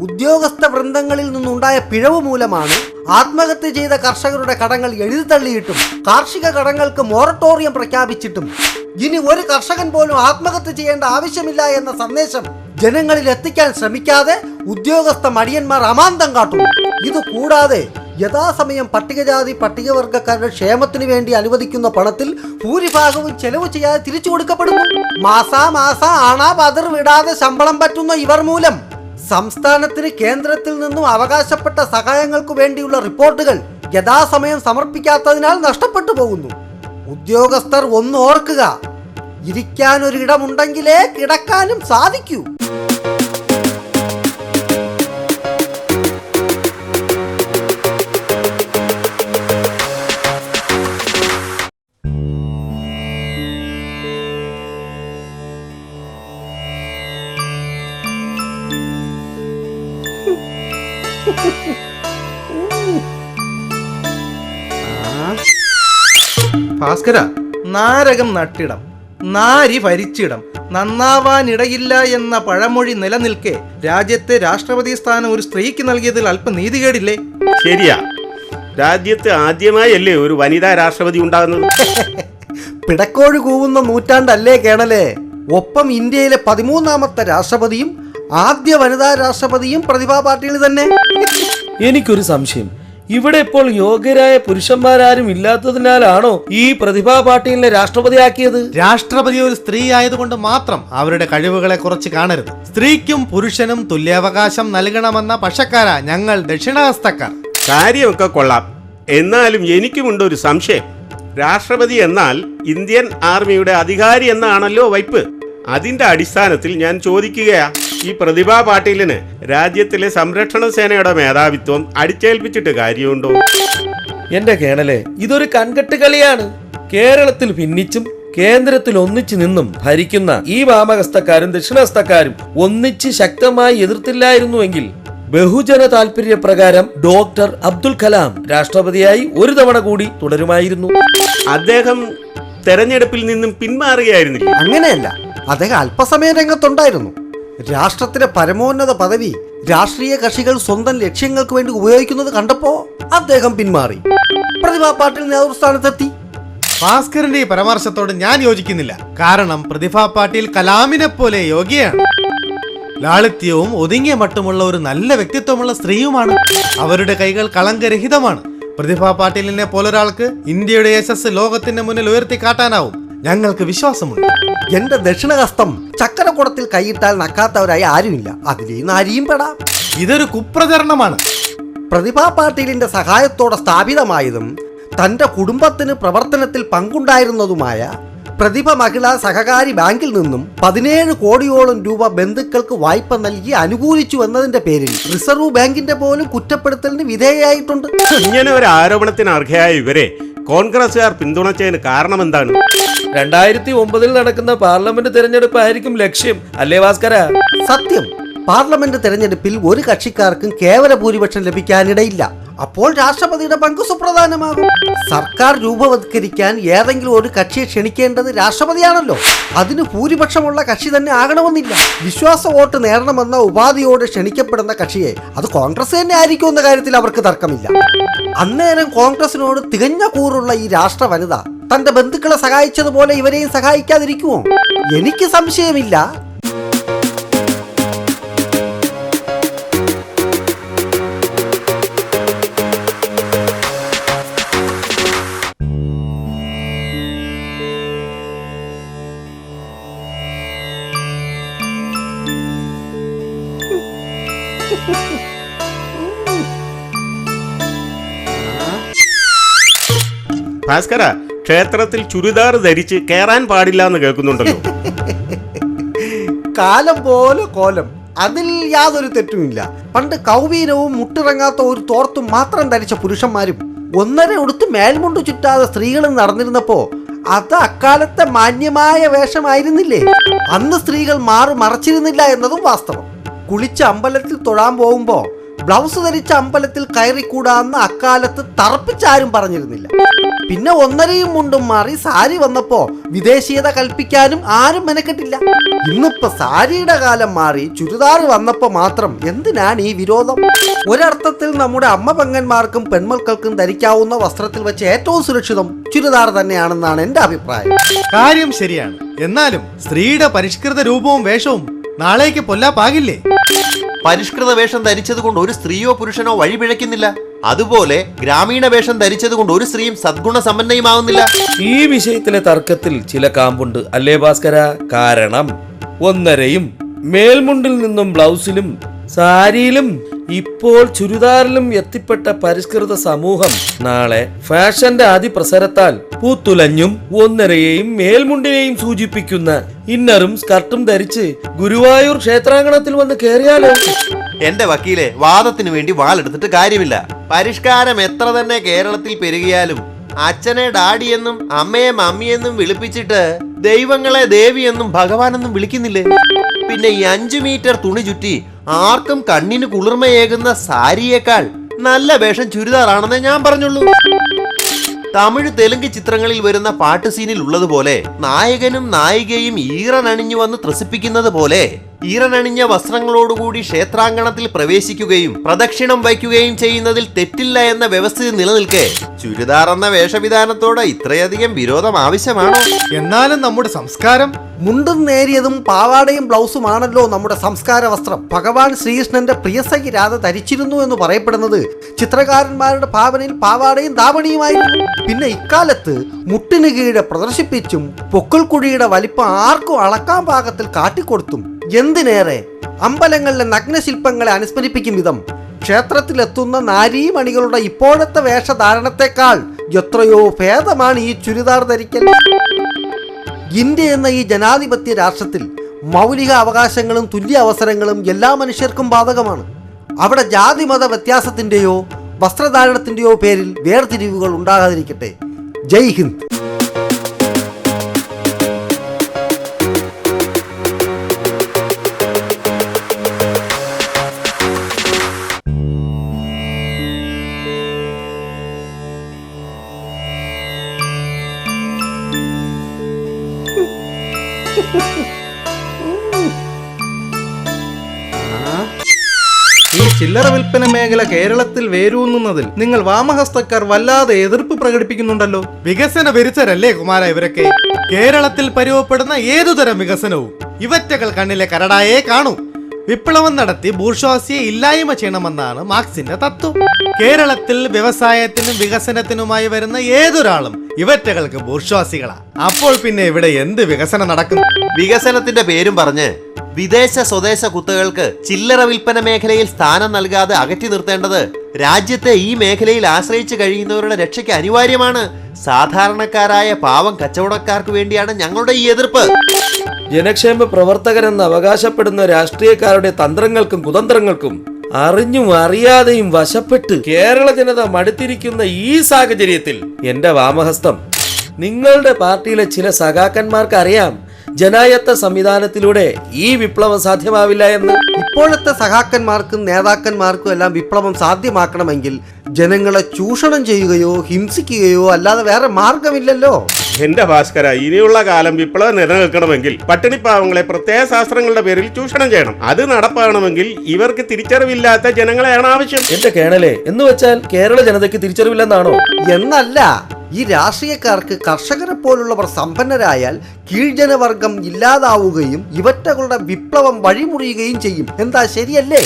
ഉദ്യോഗസ്ഥ വൃന്ദങ്ങളിൽ നിന്നുണ്ടായ പിഴവ് മൂലമാണ് ആത്മഹത്യ ചെയ്ത കർഷകരുടെ കടങ്ങൾ എഴുതിത്തള്ളിയിട്ടും കാർഷിക കടങ്ങൾക്ക് മൊറട്ടോറിയം പ്രഖ്യാപിച്ചിട്ടും ഇനി ഒരു കർഷകൻ പോലും ആത്മഹത്യ ചെയ്യേണ്ട ആവശ്യമില്ല എന്ന സന്ദേശം ജനങ്ങളിൽ എത്തിക്കാൻ ശ്രമിക്കാതെ ഉദ്യോഗസ്ഥ മടിയന്മാർ അമാന്തം കാട്ടുന്നു. ഇത് കൂടാതെ യഥാസമയം പട്ടികജാതി പട്ടികവർഗക്കാരുടെ ക്ഷേമത്തിനു വേണ്ടി അനുവദിക്കുന്ന പണത്തിൽ ഭൂരിഭാഗവും ചെലവ് ചെയ്യാതെ തിരിച്ചു കൊടുക്കപ്പെടുന്നു. മാസാമാസ ആണാ പതിർ വിടാതെ ശമ്പളം പറ്റുന്ന ഇവർ മൂലം സംസ്ഥാനത്തിന് കേന്ദ്രത്തിൽ നിന്നും അവകാശപ്പെട്ട സഹായങ്ങൾക്ക് വേണ്ടിയുള്ള റിപ്പോർട്ടുകൾ യഥാസമയം സമർപ്പിക്കാത്തതിനാൽ നഷ്ടപ്പെട്ടു പോകുന്നു. ഉദ്യോഗസ്ഥർ ഒന്ന് ഓർക്കുക, ഇരിക്കാനൊരിടമുണ്ടെങ്കിലേ കിടക്കാനും സാധിക്കൂ. ഭാസ്കര, നാരകം നട്ടിടം നാരി ഭരിച്ചിടം നന്നാവാനിടയില്ല എന്ന പഴമൊഴി നിലനിൽക്കെ രാജ്യത്തെ രാഷ്ട്രപതി സ്ഥാനം ഒരു സ്ത്രീക്ക് നൽകിയതിൽ അല്പം നീതികേടില്ലേ? ശരിയാ, രാജ്യത്ത് ആദ്യമായല്ലേ ഒരു വനിതാ രാഷ്ട്രപതി ഉണ്ടാകുന്നത്. പിടക്കോഴി കൂവുന്ന നൂറ്റാണ്ടല്ലേ കേണലേ. ഒപ്പം ഇന്ത്യയിലെ 13ാമത്തെ രാഷ്ട്രപതിയും ആദ്യ വനിതാ രാഷ്ട്രപതിയും പ്രതിഭാ പാട്ടീൽ തന്നെ. എനിക്കൊരു സംശയം, ഇവിടെ ഇപ്പോൾ യോഗ്യരായ പുരുഷന്മാരാരും ഇല്ലാത്തതിനാലാണോ ഈ പ്രതിഭാ പാട്ടീലിനെ രാഷ്ട്രപതിയാക്കിയത്? രാഷ്ട്രപതി ഒരു സ്ത്രീ ആയതുകൊണ്ട് മാത്രം അവരുടെ കഴിവുകളെ കുറച്ച് കാണരുത്. സ്ത്രീക്കും പുരുഷനും തുല്യാവകാശം നൽകണമെന്ന പക്ഷക്കാരാ ഞങ്ങൾ ദക്ഷിണഹസ്തക്കാർ. കാര്യമൊക്കെ കൊള്ളാം, എന്നാലും എനിക്കുമുണ്ട് ഒരു സംശയം. രാഷ്ട്രപതി എന്നാൽ ഇന്ത്യൻ ആർമിയുടെ അധികാരി എന്നാണല്ലോ വയ്പ്. അതിന്റെ അടിസ്ഥാനത്തിൽ ഞാൻ ചോദിക്കുകയാ, ഈ പ്രതിഭാ പാട്ടീലിന് രാജ്യത്തിലെ സംരക്ഷണ സേനയുടെ മേധാവിത്വം അടിച്ചേൽപ്പിച്ചിട്ട് കാര്യമുണ്ടോ? എന്റെ കേണലെ, ഇതൊരു കൺകെട്ട് കളിയാണ്. കേരളത്തിൽ ഭിന്നിച്ചും കേന്ദ്രത്തിൽ ഒന്നിച്ചു നിന്നും ഭരിക്കുന്ന ഈ വാമഹസ്തക്കാരും ദക്ഷിണഹസ്തക്കാരും ഒന്നിച്ച് ശക്തമായി എതിർത്തില്ലായിരുന്നുവെങ്കിൽ ബഹുജന താല്പര്യപ്രകാരം ഡോക്ടർ അബ്ദുൽ കലാം രാഷ്ട്രപതിയായി ഒരു തവണ കൂടി തുടരുമായിരുന്നു. അദ്ദേഹം തെരഞ്ഞെടുപ്പിൽ നിന്നും പിന്മാറുകയായിരുന്നില്ല. അങ്ങനെയല്ല, അദ്ദേഹം അല്പസമയം രംഗത്തുണ്ടായിരുന്നു. രാഷ്ട്രത്തിലെ പരമോന്നത പദവി രാഷ്ട്രീയ കക്ഷികൾ സ്വന്തം ലക്ഷ്യങ്ങൾക്ക് വേണ്ടി ഉപയോഗിക്കുന്നത് കണ്ടപ്പോ അദ്ദേഹം പിന്മാറി. പ്രതിഭാ പാട്ടീൽ നേതൃസ്ഥാനത്തെത്തി. ഭാസ്കരന്റെ ഈ പരാമർശത്തോട് ഞാൻ യോജിക്കുന്നില്ല. കാരണം പ്രതിഭാ പാട്ടീൽ കലാമിനെ പോലെ യോഗ്യയാണ്. ലാളിത്യവും ഒതുങ്ങിയ മട്ടുമുള്ള ഒരു നല്ല വ്യക്തിത്വമുള്ള സ്ത്രീയുമാണ്. അവരുടെ കൈകൾ കളങ്കരഹിതമാണ്. പ്രതിഭാ പാട്ടീലിനെ പോലൊരാൾക്ക് ഇന്ത്യയുടെ യശസ് ലോകത്തിന്റെ മുന്നിൽ ഉയർത്തി കാട്ടാനാവും. ഞങ്ങൾക്ക് വിശ്വാസമുണ്ട്. എന്റെ ദക്ഷിണഹസ്തം ചക്കരക്കുടത്തിൽ കൈയിട്ടാൽ നക്കാത്തവരായി ആരുമില്ല. അതിലീ നാരിയും പെടാം. ഇതൊരു കുപ്രചരണമാണ്. പ്രതിഭാ പാട്ടീലിന്റെ സഹായത്തോടെ സ്ഥാപിതമായതും തന്റെ കുടുംബത്തിന് പ്രവർത്തനത്തിൽ പങ്കുണ്ടായിരുന്നതുമായ പ്രതിഭ മഹിളാ സഹകാരി ബാങ്കിൽ നിന്നും 17 കോടിയോളം രൂപ ബന്ധുക്കൾക്ക് വായ്പ നൽകി അനുകൂലിച്ചു എന്നതിന്റെ പേരിൽ റിസർവ് ബാങ്കിന്റെ പോലും കുറ്റപ്പെടുത്തലിന് വിധേയയായിട്ടുണ്ട്. ഇങ്ങനെ ഒരു ആരോപണത്തിന് അർഹയായ ഇവരെ കോൺഗ്രസുകാർ പിന്തുണച്ചതിന് കാരണം എന്താണ്? 2009 നടക്കുന്ന പാർലമെന്റ് തെരഞ്ഞെടുപ്പ് ആയിരിക്കും ലക്ഷ്യം, അല്ലേ ഭാസ്കര? സത്യം, പാർലമെന്റ് തെരഞ്ഞെടുപ്പിൽ ഒരു കക്ഷിക്കാർക്കും കേവല ഭൂരിപക്ഷം ലഭിക്കാനിടയില്ല. അപ്പോൾ രാഷ്ട്രപതിയുടെ പങ്ക് സുപ്രധാനമാകും. സർക്കാർ രൂപവത്കരിക്കാൻ ഏതെങ്കിലും ഒരു കക്ഷിയെ ക്ഷണിക്കേണ്ടത് രാഷ്ട്രപതിയാണല്ലോ. അതിന് ഭൂരിപക്ഷമുള്ള കക്ഷി തന്നെ ആകണമെന്നില്ല. വിശ്വാസ വോട്ട് നേടണമെന്ന ഉപാധിയോട് ക്ഷണിക്കപ്പെടുന്ന കക്ഷിയെ അത് കോൺഗ്രസ് തന്നെ ആയിരിക്കും എന്ന കാര്യത്തിൽ അവർക്ക് തർക്കമില്ല. അന്നേരം കോൺഗ്രസിനോട് തികഞ്ഞ കൂറുള്ള ഈ രാഷ്ട്ര വനിത തന്റെ ബന്ധുക്കളെ സഹായിച്ചതുപോലെ ഇവരെയും സഹായിക്കാതിരിക്കുമോ? എനിക്ക് സംശയമില്ല. ഭാസ്കര, ക്ഷേത്രത്തിൽ ചുരിദാർ ധരിച്ച് കയറാൻ പാടില്ല എന്ന് കേൾക്കുന്നുണ്ടല്ലോ. കാലം പോലെ കോലം, അതിൽ യാതൊരു തെറ്റുമില്ല. പണ്ട് കൗവീനവും മുട്ടിറങ്ങാത്ത ഒരു തോർത്തും മാത്രം ധരിച്ച പുരുഷന്മാരും 1.5 ഉടുത്ത് മേൽമുണ്ട് ചുറ്റാതെ സ്ത്രീകളും നടന്നിരുന്നപ്പോ അത് അക്കാലത്തെ മാന്യമായ വേഷമായിരുന്നില്ലേ? അന്ന് സ്ത്രീകൾ മറച്ചിരുന്നില്ല എന്നതും വാസ്തവം. കുളിച്ച് അമ്പലത്തിൽ തൊഴാൻ പോകുമ്പോ ബ്ലൗസ് ധരിച്ച അമ്പലത്തിൽ കയറിക്കൂടാന്ന് അക്കാലത്ത് തറപ്പിച്ചാരും പറഞ്ഞിരുന്നില്ല. പിന്നെ 1.5 മുണ്ടും മാറി സാരി വന്നപ്പോ വിദേശീയത കൽപ്പിക്കാനും ആരും മെനക്കെട്ടില്ല. ഇന്നിപ്പോ സാരിയുടെ കാലം മാറി ചുരിദാർ വന്നപ്പോ മാത്രം എന്തിനാണ് ഈ വിരോധം? ഒരർത്ഥത്തിൽ നമ്മുടെ അമ്മ പെങ്ങന്മാർക്കും പെൺമക്കൾക്കും ധരിക്കാവുന്ന വസ്ത്രത്തിൽ വെച്ച് ഏറ്റവും സുരക്ഷിതം ചുരിദാർ തന്നെയാണെന്നാണ് എന്റെ അഭിപ്രായം. കാര്യം ശരിയാണ്. എന്നാലും സ്ത്രീയുടെ പരിഷ്കൃത രൂപവും വേഷവും നാളേക്ക് പൊല്ലാപ്പാകില്ലേ? പരിഷ്കൃത വേഷം ധരിച്ചത് കൊണ്ട് ഒരു സ്ത്രീയോ പുരുഷനോ വഴിപിഴയ്ക്കുന്നില്ല. അതുപോലെ ഗ്രാമീണ വേഷം ധരിച്ചത് കൊണ്ട് ഒരു സ്ത്രീയും സദ്ഗുണ സമ്പന്നയുമാവുന്നില്ല. ഈ വിഷയത്തിലെ തർക്കത്തിൽ ചില കാമ്പുണ്ട്, അല്ലേ ഭാസ്കര? കാരണം 1.5 മേൽമുണ്ടിൽ നിന്നും ബ്ലൗസിലും സാരിയിലും ഇപ്പോൾ ചുരിദാറിലും എത്തിപ്പെട്ട പരിഷ്കൃത സമൂഹം നാളെ ഫാഷന്റെ അതിപ്രസരത്താൽ പൂത്തുലഞ്ഞും 1.5 മേൽമുണ്ടിനെയും സൂചിപ്പിക്കുന്ന ഇന്നറും സ്കർട്ടും ധരിച്ച് ഗുരുവായൂർ ക്ഷേത്രാങ്കണത്തിൽ വന്ന് കയറിയാലോ? എന്റെ വക്കീലെ, വാദത്തിന് വേണ്ടി വാളെടുത്തിട്ട് കാര്യമില്ല. പരിഷ്കാരം എത്ര തന്നെ കേരളത്തിൽ പെരുകിയാലും അച്ഛനെ ഡാഡിയെന്നും അമ്മയെ മമ്മിയെന്നും വിളിപ്പിച്ചിട്ട് ദൈവങ്ങളെ ദേവിയെന്നും ഭഗവാനെന്നും വിളിക്കുന്നില്ലേ? പിന്നെ ഈ 5 മീറ്റർ തുണി ചുറ്റി ആർക്കും കണ്ണിന് കുളിർമയേകുന്ന സാരിയേക്കാൾ നല്ല വേഷം ചുരിദാറാണെന്നേ ഞാൻ പറഞ്ഞുള്ളൂ. തമിഴ് തെലുങ്ക് ചിത്രങ്ങളിൽ വരുന്ന പാട്ട് സീനിൽ ഉള്ളതുപോലെ നായകനും നായികയും ഈറനണിഞ്ഞു വന്ന് ത്രസിപ്പിക്കുന്നത് പോലെ ഈറനണിഞ്ഞ വസ്ത്രങ്ങളോടുകൂടി ക്ഷേത്രാങ്കണത്തിൽ പ്രവേശിക്കുകയും പ്രദക്ഷിണം വയ്ക്കുകയും ചെയ്യുന്നതിൽ തെറ്റില്ല എന്ന വ്യവസ്ഥ നിലനിൽക്കെ ചുരിദാർ എന്ന വേഷവിധാനത്തോട് ഇത്രയധികം വിരോധം ആവശ്യമാണോ? എന്നാലും നമ്മുടെ സംസ്കാരം മുണ്ടും നേരിയതും പാവാടയും ബ്ലൗസുമാണല്ലോ നമ്മുടെ സംസ്കാര വസ്ത്രം. ഭഗവാൻ ശ്രീകൃഷ്ണന്റെ പ്രിയസഖി രാധ ധരിച്ചിരുന്നു എന്ന് പറയപ്പെടുന്നത് ചിത്രകാരന്മാരുടെ ഭാവനയിൽ പാവാടയും ധാവണിയുമായിരുന്നു. പിന്നെ ഇക്കാലത്ത് മുട്ടിന് കീഴെ പ്രദർശിപ്പിച്ചും പൊക്കിൾക്കുഴിയുടെ വലിപ്പം ആർക്കും അളക്കാൻ പാകത്തിൽ കാട്ടിക്കൊടുത്തും എന്തിനേറെ അമ്പലങ്ങളിലെ നഗ്നശില്പങ്ങളെ അനുസ്മരിപ്പിക്കും വിധം ക്ഷേത്രത്തിലെത്തുന്ന നാരീമണികളുടെ ഇപ്പോഴത്തെ വേഷധാരണത്തെക്കാൾ എത്രയോ ഭേദമാണ് ഈ ചുരിദാർ ധരിക്കൽ. ഇന്ത്യ എന്ന ഈ ജനാധിപത്യ രാഷ്ട്രത്തിൽ മൗലിക അവകാശങ്ങളും തുല്യ അവസരങ്ങളും എല്ലാ മനുഷ്യർക്കും ബാധകമാണ്. അവിടെ ജാതി മത വ്യത്യാസത്തിന്റെയോ വസ്ത്രധാരണത്തിന്റെയോ പേരിൽ വേർതിരിവുകൾ ഉണ്ടാകാതിരിക്കട്ടെ. ജയ് ഹിന്ദ്. ഈ ചില്ലറ വിൽപ്പന മേഖല കേരളത്തിൽ വേരൂന്നുന്നതിൽ നിങ്ങൾ വാമഹസ്തക്കാർ വല്ലാതെ എതിർപ്പ് പ്രകടിപ്പിക്കുന്നുണ്ടല്ലോ. വികസന വിരുദ്ധരല്ലേ കുമാര ഇവരൊക്കെ? കേരളത്തിൽ പരിവപ്പെടുന്ന ഏതുതരം വികസനവും ഇവറ്റകൾ കണ്ണിലെ കരടായേ കാണൂ. വിപ്ലവം നടത്തി ബൂർഷ്വാസിയെ ഇല്ലായ്മ ചെയ്യണമെന്നാണ് മാർക്സിന്റെ തത്വം. കേരളത്തിൽ വ്യവസായത്തിനും വികസനത്തിനുമായി വരുന്ന ഏതൊരാളും ഇവറ്റകൾക്ക് ബൂർഷ്വാസികളാ. അപ്പോൾ പിന്നെ ഇവിടെ എന്ത് വികസനം നടക്കും? വികസനത്തിന്റെ പേരും പറഞ്ഞ് വിദേശ സ്വദേശ കുത്തകൾക്ക് ചില്ലറ വിൽപ്പന മേഖലയിൽ സ്ഥാനം നൽകാതെ അകറ്റി നിർത്തേണ്ടത് രാജ്യത്തെ ഈ മേഖലയിൽ ആശ്രയിച്ച് കഴിയുന്നവരുടെ രക്ഷയ്ക്ക് അനിവാര്യമാണ്. സാധാരണക്കാരായ പാവം കച്ചവടക്കാർക്ക് വേണ്ടിയാണ് ഞങ്ങളുടെ ഈ എതിർപ്പ്. ജനക്ഷേമ പ്രവർത്തകരെന്ന് അവകാശപ്പെടുന്ന രാഷ്ട്രീയക്കാരുടെ തന്ത്രങ്ങൾക്കും കുതന്ത്രങ്ങൾക്കും അറിഞ്ഞും അറിയാതെയും വശപ്പെട്ട് കേരള ജനത മടുത്തിരിക്കുന്ന ഈ സാഹചര്യത്തിൽ എന്റെ വാമഹസ്തം നിങ്ങളുടെ പാർട്ടിയിലെ ചില സഖാക്കന്മാർക്ക് അറിയാം ജനായത്ത സംവിധാനത്തിലൂടെ ഈ വിപ്ലവം സാധ്യമാവില്ല എന്ന്. ഇപ്പോഴത്തെ സഖാക്കന്മാർക്കും നേതാക്കന്മാർക്കും എല്ലാം വിപ്ലവം സാധ്യമാക്കണമെങ്കിൽ ജനങ്ങളെ ചൂഷണം ചെയ്യുകയോ ഹിംസിക്കുകയോ അല്ലാതെ വേറെ മാർഗമില്ലല്ലോ. എന്റെ ഭാസ്കര, ഇനിയുള്ള കാലം വിപ്ലവം നിലനിൽക്കണമെങ്കിൽ പട്ടിണിപ്പാവങ്ങളെ പ്രത്യേക ശാസ്ത്രങ്ങളുടെ പേരിൽ ചൂഷണം ചെയ്യണം. അത് നടപ്പാകണമെങ്കിൽ ഇവർക്ക് തിരിച്ചറിവില്ലാത്ത ജനങ്ങളെയാണ് ആവശ്യം. എന്റെ കേണലെ എന്ന് വെച്ചാൽ കേരള ജനതയ്ക്ക് തിരിച്ചറിവില്ലെന്നാണോ? എന്നല്ല, ഈ രാഷ്ട്രീയക്കാർക്ക് കർഷകരെ പോലുള്ളവർ സമ്പന്നരായാൽ കീഴ്ജനവർഗം ഇല്ലാതാവുകയും ഇവറ്റകളുടെ വിപ്ലവം വഴിമുറിയുകയും ചെയ്യും. എന്താ ശരിയല്ലേ?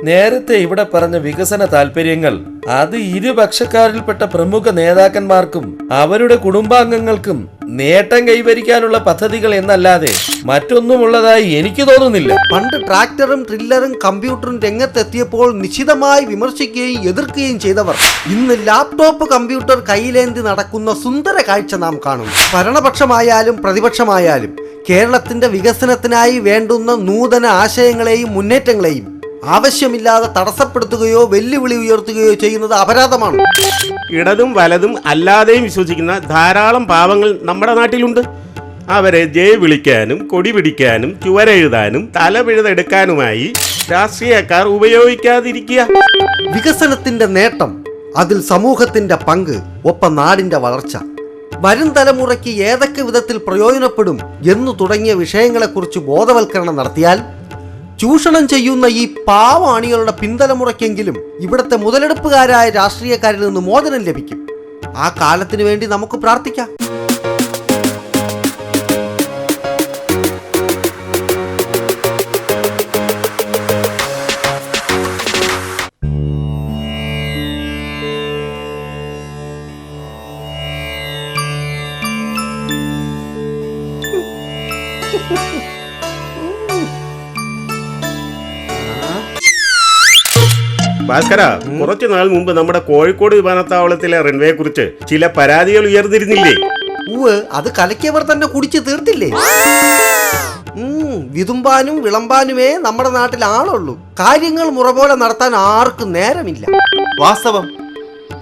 നേരത്തെ ഇവിടെ പറഞ്ഞ വികസന താല്പര്യങ്ങൾ അത് ഇരുപക്ഷക്കാരിൽപ്പെട്ട പ്രമുഖ നേതാക്കന്മാർക്കും അവരുടെ കുടുംബാംഗങ്ങൾക്കും നേട്ടം കൈവരിക്കാനുള്ള പദ്ധതികൾ എന്നല്ലാതെ മറ്റൊന്നുമുള്ളതായി എനിക്ക് തോന്നുന്നില്ല. പണ്ട് ട്രാക്ടറും ട്രില്ലറും കമ്പ്യൂട്ടറും രംഗത്തെത്തിയപ്പോൾ നിശിതമായി വിമർശിക്കുകയും എതിർക്കുകയും ചെയ്തവർ ഇന്ന് ലാപ്ടോപ്പ് കമ്പ്യൂട്ടർ കയ്യിലേന്തി നടക്കുന്ന സുന്ദര കാഴ്ച നാം കാണും. ഭരണപക്ഷമായാലും പ്രതിപക്ഷമായാലും കേരളത്തിന്റെ വികസനത്തിനായി വേണ്ടുന്ന നൂതന ആശയങ്ങളെയും മുന്നേറ്റങ്ങളെയും ആവശ്യമില്ലാതെ തടസ്സപ്പെടുത്തുകയോ വെല്ലുവിളി ഉയർത്തുകയോ ചെയ്യുന്നത് അപരാധമാണ്. ഇടതും വലതും അല്ലാതെയും വിശ്വസിക്കുന്ന ധാരാളം പാവങ്ങൾ നമ്മുടെ നാട്ടിലുണ്ട്. അവരെ ജയ് വിളിക്കാനും കൊടി പിടിക്കാനും ചുവരെഴുതാനും തലപിഴുതെടുക്കാനുമായി രാഷ്ട്രീയക്കാർ ഉപയോഗിക്കാതിരിക്കുക. വികസനത്തിന്റെ നേട്ടം, അതിൽ സമൂഹത്തിന്റെ പങ്ക്, ഒപ്പം നാടിന്റെ വളർച്ച, വരും തലമുറയ്ക്ക് ഏതൊക്കെ വിധത്തിൽ പ്രയോജനപ്പെടും എന്നു തുടങ്ങിയ വിഷയങ്ങളെക്കുറിച്ച് ബോധവൽക്കരണം നടത്തിയാൽ ചൂഷണം ചെയ്യുന്ന ഈ പാവാണികളുടെ പിന്തലമുറയ്ക്കെങ്കിലും ഇവിടുത്തെ മുതലെടുപ്പുകാരായ രാഷ്ട്രീയക്കാരിൽ നിന്ന് മോചനം ലഭിക്കും. ആ കാലത്തിനു വേണ്ടി നമുക്ക് പ്രാർത്ഥിക്കാം. ഭാസ്കര, കുറച്ചു നാൾ മുമ്പ് നമ്മുടെ കോഴിക്കോട് വിമാനത്താവളത്തിലെ റൺവേയെ കുറിച്ച് ചില പരാതികൾ ഉയർന്നിരുന്നില്ലേ? അത് കലക്കിയവർ തന്നെ കുടിച്ച് തീർത്തില്ലേ? വിതുമ്പാനും വിളമ്പാനുമേ നമ്മുടെ നാട്ടിൽ ആളുള്ളൂ. കാര്യങ്ങൾ മുറ പോലെ നടത്താൻ ആർക്കും നേരമില്ല. വാസ്തവം,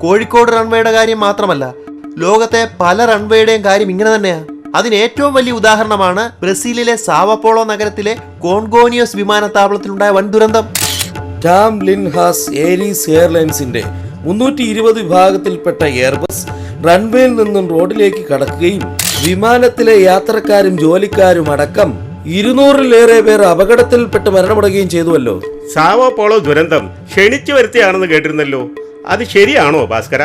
കോഴിക്കോട് റൺവേയുടെ കാര്യം മാത്രമല്ല, ലോകത്തെ പല റൺവേയുടെയും കാര്യം ഇങ്ങനെ തന്നെയാ. അതിന് ഏറ്റവും വലിയ ഉദാഹരണമാണ് ബ്രസീലിലെ സാവപ്പോളോ നഗരത്തിലെ കോൺഗോനിയോസ് വിമാനത്താവളത്തിലുണ്ടായ വൻ ദുരന്തം. ടാം ലിൻഹാസ് ഏരീസ് എയർലൈൻസിന്റെ 320 വിഭാഗത്തിൽപ്പെട്ട എയർബസ് റൺവേയിൽ നിന്നും റോഡിലേക്ക് കടക്കുകയും വിമാനത്തിലെ യാത്രക്കാരും ജോലിക്കാരും അടക്കം 200-ലേറെ പേർ അപകടത്തിൽപ്പെട്ട് മരണമടയുകയും ചെയ്തുവല്ലോ. സാവോ പോളോ ദുരന്തം ക്ഷണിച്ചു വരുത്തിയാണെന്ന് കേട്ടിരുന്നല്ലോ. അത് ശരിയാണോ ഭാസ്കര?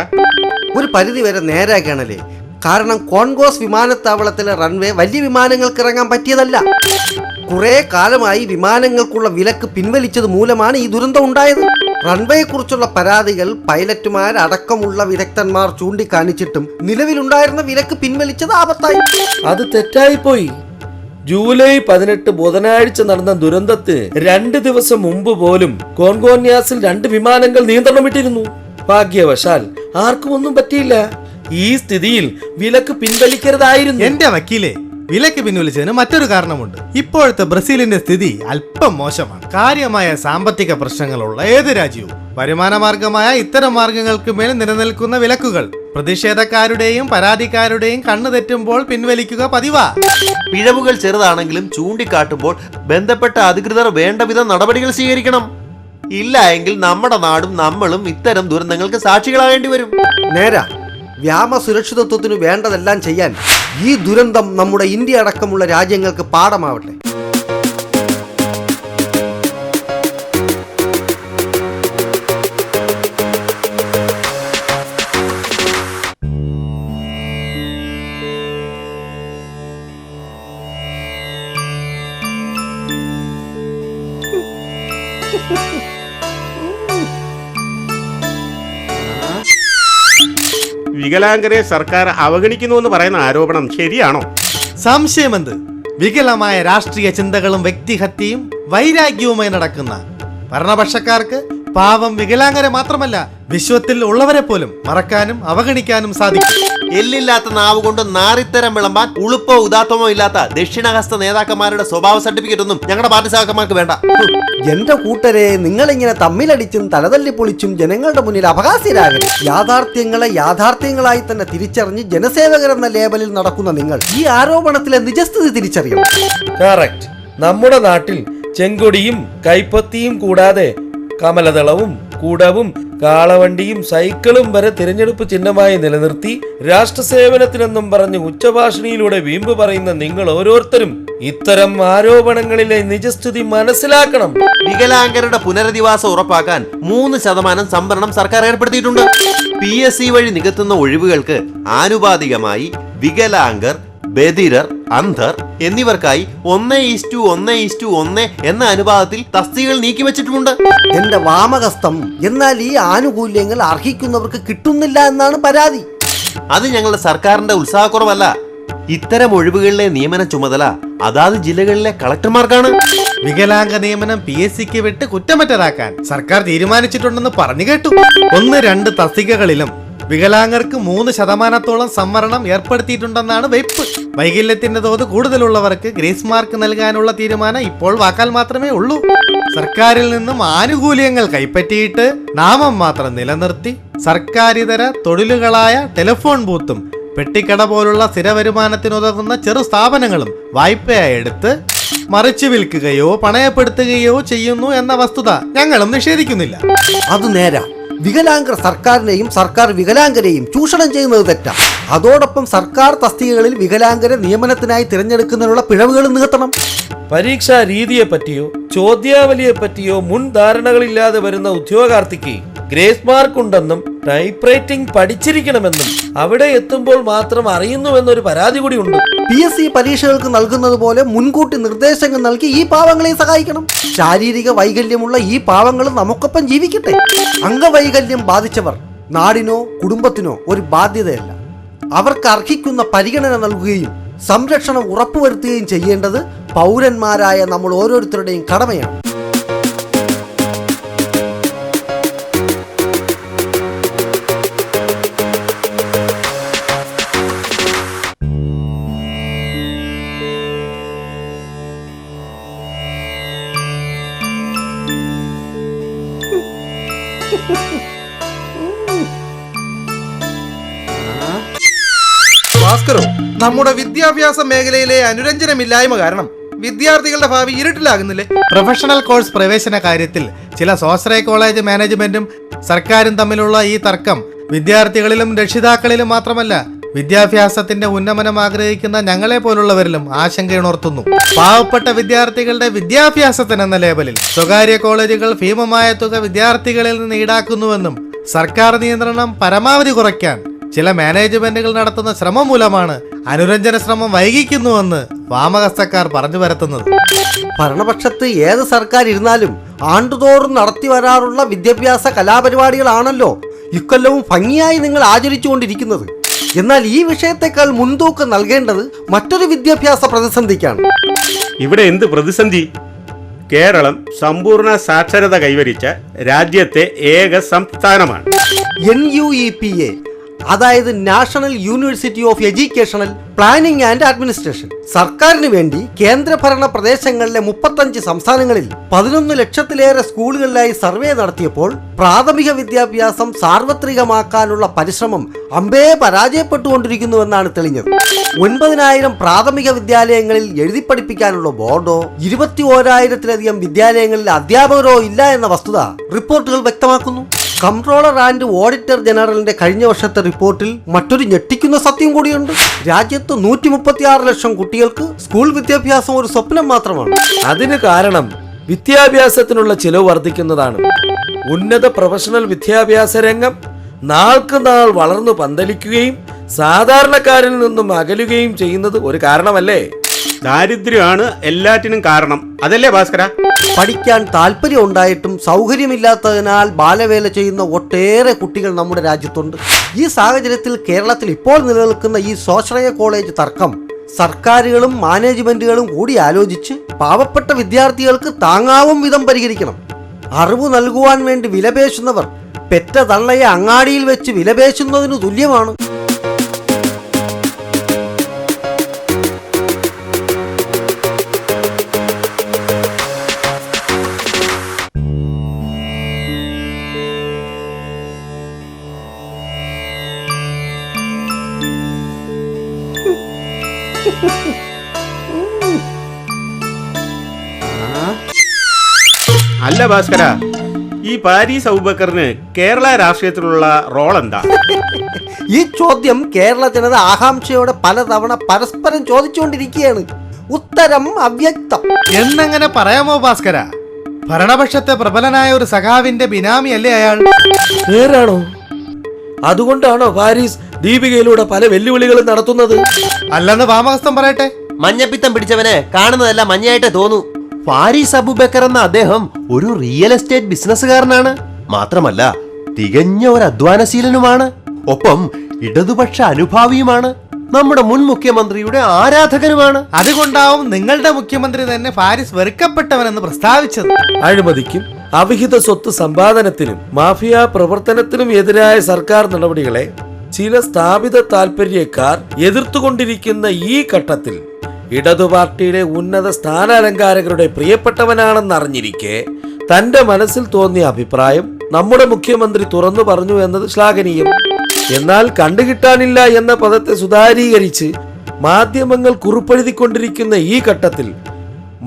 ഒരു പരിധി വരെ നേരാക്കണല്ലേ. കാരണം കോൺഗോസ് വിമാനത്താവളത്തിലെ റൺവേ വലിയ വിമാനങ്ങൾക്ക് ഇറങ്ങാൻ പറ്റിയതല്ല. കുറെ കാലമായി വിമാനങ്ങൾക്കുള്ള വിലക്ക് പിൻവലിച്ചത് മൂലമാണ് ഈ ദുരന്തം ഉണ്ടായത്. റൺവേയെ കുറിച്ചുള്ള പരാതികൾ പൈലറ്റുമാരടക്കമുള്ള വിദഗ്ധന്മാർ ചൂണ്ടിക്കാണിച്ചിട്ടും നിലവിലുണ്ടായിരുന്ന വിലക്ക് പിൻവലിച്ചത് ആപത്തായി. അത് തെറ്റായിപ്പോയി. ജൂലൈ 18 ബുധനാഴ്ച നടന്ന ദുരന്തത്തിന് 2 ദിവസം മുമ്പ് പോലും കോൺഗോന്യാസിൽ 2 വിമാനങ്ങൾ നിയന്ത്രണം വിട്ടിരുന്നു. ഭാഗ്യവശാൽ ആർക്കും ഒന്നും പറ്റിയില്ല. ഈ സ്ഥിതിയിൽ വിലക്ക് പിൻവലിക്കരുതായിരുന്നു. എന്റെ വക്കീലെ, വിലക്ക് പിൻവലിച്ചതിന് മറ്റൊരു കാരണമുണ്ട്. ഇപ്പോഴത്തെ ബ്രസീലിന്റെ സ്ഥിതി അല്പം മോശമാണ്. കാര്യമായ സാമ്പത്തിക പ്രശ്നങ്ങളുള്ള ഏത് രാജ്യവും വരുമാന മാർഗമായ ഇത്തരം മാർഗങ്ങൾക്ക് മേൽ നിലനിൽക്കുന്ന വിലക്കുകൾ പ്രതിഷേധക്കാരുടെയും പരാതിക്കാരുടെയും കണ്ണു തെറ്റുമ്പോൾ പിൻവലിക്കുക പതിവാ. പിഴവുകൾ ചെറുതാണെങ്കിലും ചൂണ്ടിക്കാട്ടുമ്പോൾ ബന്ധപ്പെട്ട അധികൃതർ വേണ്ട വിധം നടപടികൾ സ്വീകരിക്കണം. ഇല്ല എങ്കിൽ നമ്മുടെ നാടും നമ്മളും ഇത്തരം ദുരന്തങ്ങൾക്ക് സാക്ഷികളാകേണ്ടി വരും. നേരാ. വ്യാമ സുരക്ഷിതത്വത്തിനു വേണ്ടതെല്ലാം ചെയ്യാൻ ഈ ദുരന്തം നമ്മുടെ ഇന്ത്യ അടക്കമുള്ള രാജ്യങ്ങൾക്ക് പാഠമാവട്ടെ. വികലാംഗരെ സർക്കാർ അവഗണിക്കുന്നു എന്ന് പറയുന്ന ആരോപണം ശരിയാണോ? സംശയമെന്ത്? വികലമായ രാഷ്ട്രീയ ചിന്തകളും വ്യക്തിഹത്യയും വൈരാഗ്യവുമായി നടക്കുന്ന ഭരണപക്ഷക്കാർക്ക് പാവം വികലാംഗരെ മാത്രമല്ല വിശ്വത്തിൽ ഉള്ളവരെ പോലും മറക്കാനും അവഗണിക്കാനും സാധിക്കും. എല്ലില്ലാത്ത നാവ് കൊണ്ട് നാറിത്തരം വിളമ്പാൻ ഉളുപ്പോ ഉദാത്തമോ ഇല്ലാത്ത ദക്ഷിണഹസ്ത നേതാക്കന്മാരുടെ സ്വഭാവ സർട്ടിഫിക്കറ്റ് ഒന്നും ഞങ്ങളുടെ പാർട്ടി സഹാക്കന്മാർക്ക് വേണ്ട. എന്റെ കൂട്ടരെ, നിങ്ങളിങ്ങനെ തമ്മിലടിച്ചും തലതല്ലിപ്പൊളിച്ചും ജനങ്ങളുടെ മുന്നിൽ അപഹാസ്യരാകരുത്. യാഥാർത്ഥ്യങ്ങളെ യാഥാർത്ഥ്യങ്ങളായി തന്നെ തിരിച്ചറിഞ്ഞ് ജനസേവകരെന്ന ലേബലിൽ നടക്കുന്ന നിങ്ങൾ ഈ ആരോപണത്തിലെ നിജസ്ഥിതി തിരിച്ചറിയണം. കറക്റ്റ്. നമ്മുടെ നാട്ടിൽ ചെങ്കൊടിയും കൈപ്പത്തിയും കൂടാതെ കമലദളവും കുടവും കാളവണ്ടിയും സൈക്കിളും വരെ തിരഞ്ഞെടുപ്പ് ചിഹ്നമായി നിലനിർത്തി രാഷ്ട്രസേവനത്തിനെന്നും പറഞ്ഞ് ഉച്ചഭാഷണിയിലൂടെ വീമ്പ് പറയുന്ന നിങ്ങൾ ഓരോരുത്തരും ഇത്തരം ആരോപണങ്ങളിലെ നിജസ്ഥിതി മനസ്സിലാക്കണം. വികലാംഗരുടെ പുനരധിവാസം ഉറപ്പാക്കാൻ 3% സംവരണം സർക്കാർ ഏർപ്പെടുത്തിയിട്ടുണ്ട്. PSC വഴി നികത്തുന്ന ഒഴിവുകൾക്ക് ആനുപാതികമായി വികലാംഗർ, ബധിരർ, അന്ധർ എന്നിവർക്കായി 1:1:1 എന്ന അനുപാതത്തിൽ തസ്തികകൾ നീക്കിവെച്ചിട്ടുമുണ്ട്. എന്റെ വാമഹസ്തം, എന്നാൽ ഈ ആനുകൂല്യങ്ങൾ അർഹിക്കുന്നവർക്ക് കിട്ടുന്നില്ല എന്നാണ് പരാതി. അത് ഞങ്ങളുടെ സർക്കാരിന്റെ ഉത്സാഹക്കുറവല്ല. ഇത്തരം ഒഴിവുകളിലെ നിയമന ചുമതല അതാത് ജില്ലകളിലെ കളക്ടർമാർക്കാണ്. വികലാംഗ നിയമനം PSCക്ക് വിട്ട് കുറ്റമറ്റതാക്കാൻ സർക്കാർ തീരുമാനിച്ചിട്ടുണ്ടെന്ന് പറഞ്ഞു കേട്ടു. 1-2 തസ്തികകളിലും വികലാംഗർക്ക് 3% സംവരണം ഏർപ്പെടുത്തിയിട്ടുണ്ടെന്നാണ് വെയ്പ്പ്. വൈകല്യത്തിന്റെ തോത് കൂടുതലുള്ളവർക്ക് ഗ്രേസ് മാർക്ക് നൽകാനുള്ള തീരുമാനം ഇപ്പോൾ വാക്കാൽ മാത്രമേ ഉള്ളൂ. സർക്കാരിൽ നിന്നും ആനുകൂല്യങ്ങൾ കൈപ്പറ്റിയിട്ട് നാമം മാത്രം നിലനിർത്തി സർക്കാരിതര തൊഴിലുകളായ ടെലിഫോൺ ബൂത്തും പെട്ടിക്കട പോലുള്ള സ്ഥിര വരുമാനത്തിനുതകുന്ന ചെറു സ്ഥാപനങ്ങളും വായ്പയായി എടുത്ത് മറിച്ചു വിൽക്കുകയോ പണയപ്പെടുത്തുകയോ ചെയ്യുന്നു എന്ന വസ്തുത ഞങ്ങളും നിഷേധിക്കുന്നില്ല. അത് നേരാ. വികലാംഗർ സർക്കാരിനെയും സർക്കാർ വികലാംഗരെയും ചൂഷണം ചെയ്യുന്നത് തെറ്റാ. അതോടൊപ്പം സർക്കാർ തസ്തികകളിൽ വികലാംഗരെ നിയമനത്തിനായി തിരഞ്ഞെടുക്കുന്നതിനുള്ള പിഴവുകളും നികത്തണം. പരീക്ഷാ രീതിയെ പറ്റിയോ ചോദ്യാവലിയെ പറ്റിയോ മുൻ ധാരണകളില്ലാതെ വരുന്ന ഉദ്യോഗാർത്ഥിക്ക് ഗ്രേസ് മാർക്ക് ഉണ്ടെന്നും ടൈപ്പ് റൈറ്റിംഗ് പഠിച്ചിരിക്കണമെന്നും അവിടെ എത്തുമ്പോൾ മാത്രം അറിയുന്നുവെന്നൊരു പരാതി കൂടി ഉണ്ട്. PSC പരീക്ഷകൾക്ക് നൽകുന്നത് പോലെ മുൻകൂട്ടി നിർദ്ദേശങ്ങൾ നൽകി ഈ പാവങ്ങളെ സഹായിക്കണം. ശാരീരിക വൈകല്യമുള്ള ഈ പാവങ്ങൾ നമുക്കൊപ്പം ജീവിക്കട്ടെ. അംഗവൈകല്യം ബാധിച്ചവർ നാടിനോ കുടുംബത്തിനോ ഒരു ബാധ്യതയല്ല. അവർക്ക് അർഹിക്കുന്ന പരിഗണന നൽകുകയും സംരക്ഷണം ഉറപ്പുവരുത്തുകയും ചെയ്യേണ്ടത് പൗരന്മാരായ നമ്മൾ ഓരോരുത്തരുടെയും കടമയാണ്. ഭാസ്കരോ, നമ്മുടെ വിദ്യാഭ്യാസ മേഖലയിലെ അനുരഞ്ജനമില്ലായ്മ കാരണം വിദ്യാർത്ഥികളുടെ ഭാവി ഇരുട്ടിലാകുന്നില്ലേ? പ്രൊഫഷണൽ കോഴ്സ് പ്രവേശന കാര്യത്തിൽ ചില സ്വാശ്രയ കോളേജ് മാനേജ്മെന്റും സർക്കാരും തമ്മിലുള്ള ഈ തർക്കം വിദ്യാർത്ഥികളിലും രക്ഷിതാക്കളിലും മാത്രമല്ല വിദ്യാഭ്യാസത്തിന്റെ ഉന്നമനം ആഗ്രഹിക്കുന്ന ഞങ്ങളെ പോലുള്ളവരിലും ആശങ്കയുണർത്തുന്നു. പാവപ്പെട്ട വിദ്യാർത്ഥികളുടെ വിദ്യാഭ്യാസത്തിനെന്ന ലേബലിൽ സ്വകാര്യ കോളേജുകൾ ഭീമമായ തുക വിദ്യാർത്ഥികളിൽ നിന്ന് ഈടാക്കുന്നുവെന്നും സർക്കാർ നിയന്ത്രണം പരമാവധി കുറയ്ക്കാൻ ചില മാനേജ്മെന്റുകൾ നടത്തുന്ന ശ്രമം മൂലമാണ് അനുരഞ്ജന ശ്രമം വൈകിക്കുന്നുവെന്ന് വാമഹസ്തക്കാർ പറഞ്ഞു വരുത്തുന്നത്. ഭരണപക്ഷത്ത് ഏത് സർക്കാർ ഇരുന്നാലും ആണ്ടുതോറും നടത്തി വരാറുള്ള വിദ്യാഭ്യാസ കലാപരിപാടികളാണല്ലോ ഇക്കൊല്ലവും ഭംഗിയായി നിങ്ങൾ ആചരിച്ചുകൊണ്ടിരിക്കുന്നത്. എന്നാൽ ഈ വിഷയത്തെക്കാൾ മുൻതൂക്കം നൽകേണ്ടത് മറ്റൊരു വിദ്യാഭ്യാസ പ്രതിസന്ധിക്കാണ്. ഇവിടെ എന്ത് പ്രതിസന്ധി? കേരളം സമ്പൂർണ്ണ സാക്ഷരത കൈവരിച്ച രാജ്യത്തെ ഏക സംസ്ഥാനമാണ്. NUEPA അതായത് national university of educational planning and administration. സർക്കാരിന് വേണ്ടി കേന്ദ്രഭരണ പ്രദേശങ്ങളിലെ 35 സംസ്ഥാനങ്ങളിൽ 11 ലക്ഷത്തിലേറെ സ്കൂളുകളിലായി സർവേ നടത്തിയപ്പോൾ പ്രാഥമിക വിദ്യാഭ്യാസം സാർവത്രികമാക്കാനുള്ള പരിശ്രമം അമ്പേ പരാജയപ്പെട്ടുകൊണ്ടിരിക്കുന്നുവെന്നാണ് തെളിഞ്ഞത്. 9,000 പ്രാഥമിക വിദ്യാലയങ്ങളിൽ എഴുതി പഠിപ്പിക്കാനുള്ള ബോർഡോ 21,000-ലധികം വിദ്യാലയങ്ങളിൽ അധ്യാപകരോ ഇല്ല എന്ന വസ്തുത റിപ്പോർട്ടുകൾ വ്യക്തമാക്കുന്നു. കംട്രോളർ ആൻഡ് ഓഡിറ്റർ ജനറലിന്റെ കഴിഞ്ഞ വർഷത്തെ റിപ്പോർട്ടിൽ മറ്റൊരു ഞെട്ടിക്കുന്ന സത്യം കൂടിയുണ്ട്. രാജ്യത്ത് 136 ലക്ഷം കുട്ടികൾക്ക് സ്കൂൾ വിദ്യാഭ്യാസം ഒരു സ്വപ്നം മാത്രമാണ്. അതിന് കാരണം വിദ്യാഭ്യാസത്തിനുള്ള ചിലവ് വർദ്ധിക്കുന്നതാണ്. ഉന്നത പ്രൊഫഷണൽ വിദ്യാഭ്യാസ രംഗം നാൾക്ക് നാൾ വളർന്നു പന്തലിക്കുകയും സാധാരണക്കാരിൽ നിന്നും അകലുകയും ചെയ്യുന്നത് ഒരു കാരണമല്ലേ? ദാരിദ്ര്യമാണ് എല്ലാറ്റിനും കാരണം, അതല്ലേ ഭാസ്കര? പഠിക്കാൻ താല്പര്യം ഉണ്ടായിട്ടും സൗകര്യമില്ലാത്തതിനാൽ ബാലവേല ചെയ്യുന്ന ഒട്ടേറെ കുട്ടികൾ നമ്മുടെ രാജ്യത്തുണ്ട്. ഈ സാഹചര്യത്തിൽ കേരളത്തിൽ ഇപ്പോൾ നിലനിൽക്കുന്ന ഈ സ്വാശ്രയ കോളേജ് തർക്കം സർക്കാരുകളും മാനേജ്മെന്റുകളും കൂടി ആലോചിച്ച് പാവപ്പെട്ട വിദ്യാർത്ഥികൾക്ക് താങ്ങാവും വിധം പരിഹരിക്കണം. അറിവ് നൽകുവാൻ വേണ്ടി വിലപേശുന്നവർ പെറ്റ തള്ളയെ അങ്ങാടിയിൽ വെച്ച് വിലപേശുന്നതിനു തുല്യമാണ്. അല്ല ഭാസ്കര, ഈ പാരീസ് അബൂബക്കറിന് കേരള രാഷ്ട്രീയത്തിലുള്ള റോൾ എന്താ? ഈ ചോദ്യം കേരള ജനത ആകാംക്ഷയോടെ പലതവണ പരസ്പരം ചോദിച്ചുകൊണ്ടിരിക്കുകയാണ്. ഉത്തരം അവ്യക്തം. എന്നങ്ങനെ പറയാമോ ഭാസ്കര? ഭരണപക്ഷത്തെ പ്രബലനായ ഒരു സഖാവിന്റെ ബിനാമി അല്ലേ അയാൾ? നേരാണോ? അതുകൊണ്ടാണോ പാരീസ് ദീപികയിലൂടെ പല വെല്ലുവിളികളും നടത്തുന്നത്? അല്ലെന്ന് വാമഹസ്തം പറയട്ടെ. മഞ്ഞപ്പിത്തം പിടിച്ചവനെ കാണുന്നതെല്ലാം മഞ്ഞയായിട്ടേ തോന്നൂ. ഫാരിസ് അബൂബക്കർ എന്ന അദ്ദേഹം ഒരു റിയൽ എസ്റ്റേറ്റ് ബിസിനസ്സുകാരനാണ്. മാത്രമല്ല തികഞ്ഞ ഒരു അധ്വാനശീലനുമാണ്. ഒപ്പം ഇടതുപക്ഷ അനുഭാവിയുമാണ്. നമ്മുടെ മുൻ മുഖ്യമന്ത്രിയുടെ ആരാധകനുമാണ്. അതുകൊണ്ടാവും നിങ്ങളുടെ മുഖ്യമന്ത്രി തന്നെ ഫാരിസ് വെറുക്കപ്പെട്ടവനെന്ന് പ്രസ്താവിച്ചത്. അഴിമതിക്കും അവിഹിത സ്വത്ത് സമ്പാദനത്തിനും മാഫിയ പ്രവർത്തനത്തിനും എതിരായ സർക്കാർ നടപടികളെ ചില സ്ഥാപിത താൽപര്യക്കാർ എതിർത്തുകൊണ്ടിരിക്കുന്ന ഈ ഘട്ടത്തിൽ ഇടതു പാർട്ടിയുടെ ഉന്നത സ്ഥാനാലങ്കാരകരുടെ പ്രിയപ്പെട്ടവനാണെന്നറിഞ്ഞിരിക്കെ തന്റെ മനസ്സിൽ തോന്നിയ അഭിപ്രായം നമ്മുടെ മുഖ്യമന്ത്രി തുറന്നു പറഞ്ഞു എന്നത് ശ്ലാഘനീയം. എന്നാൽ കണ്ടുകിട്ടാനില്ല എന്ന പദത്തെ സുതാരീകരിച്ച് മാധ്യമങ്ങൾ കുറിപ്പെഴുതിക്കൊണ്ടിരിക്കുന്ന ഈ ഘട്ടത്തിൽ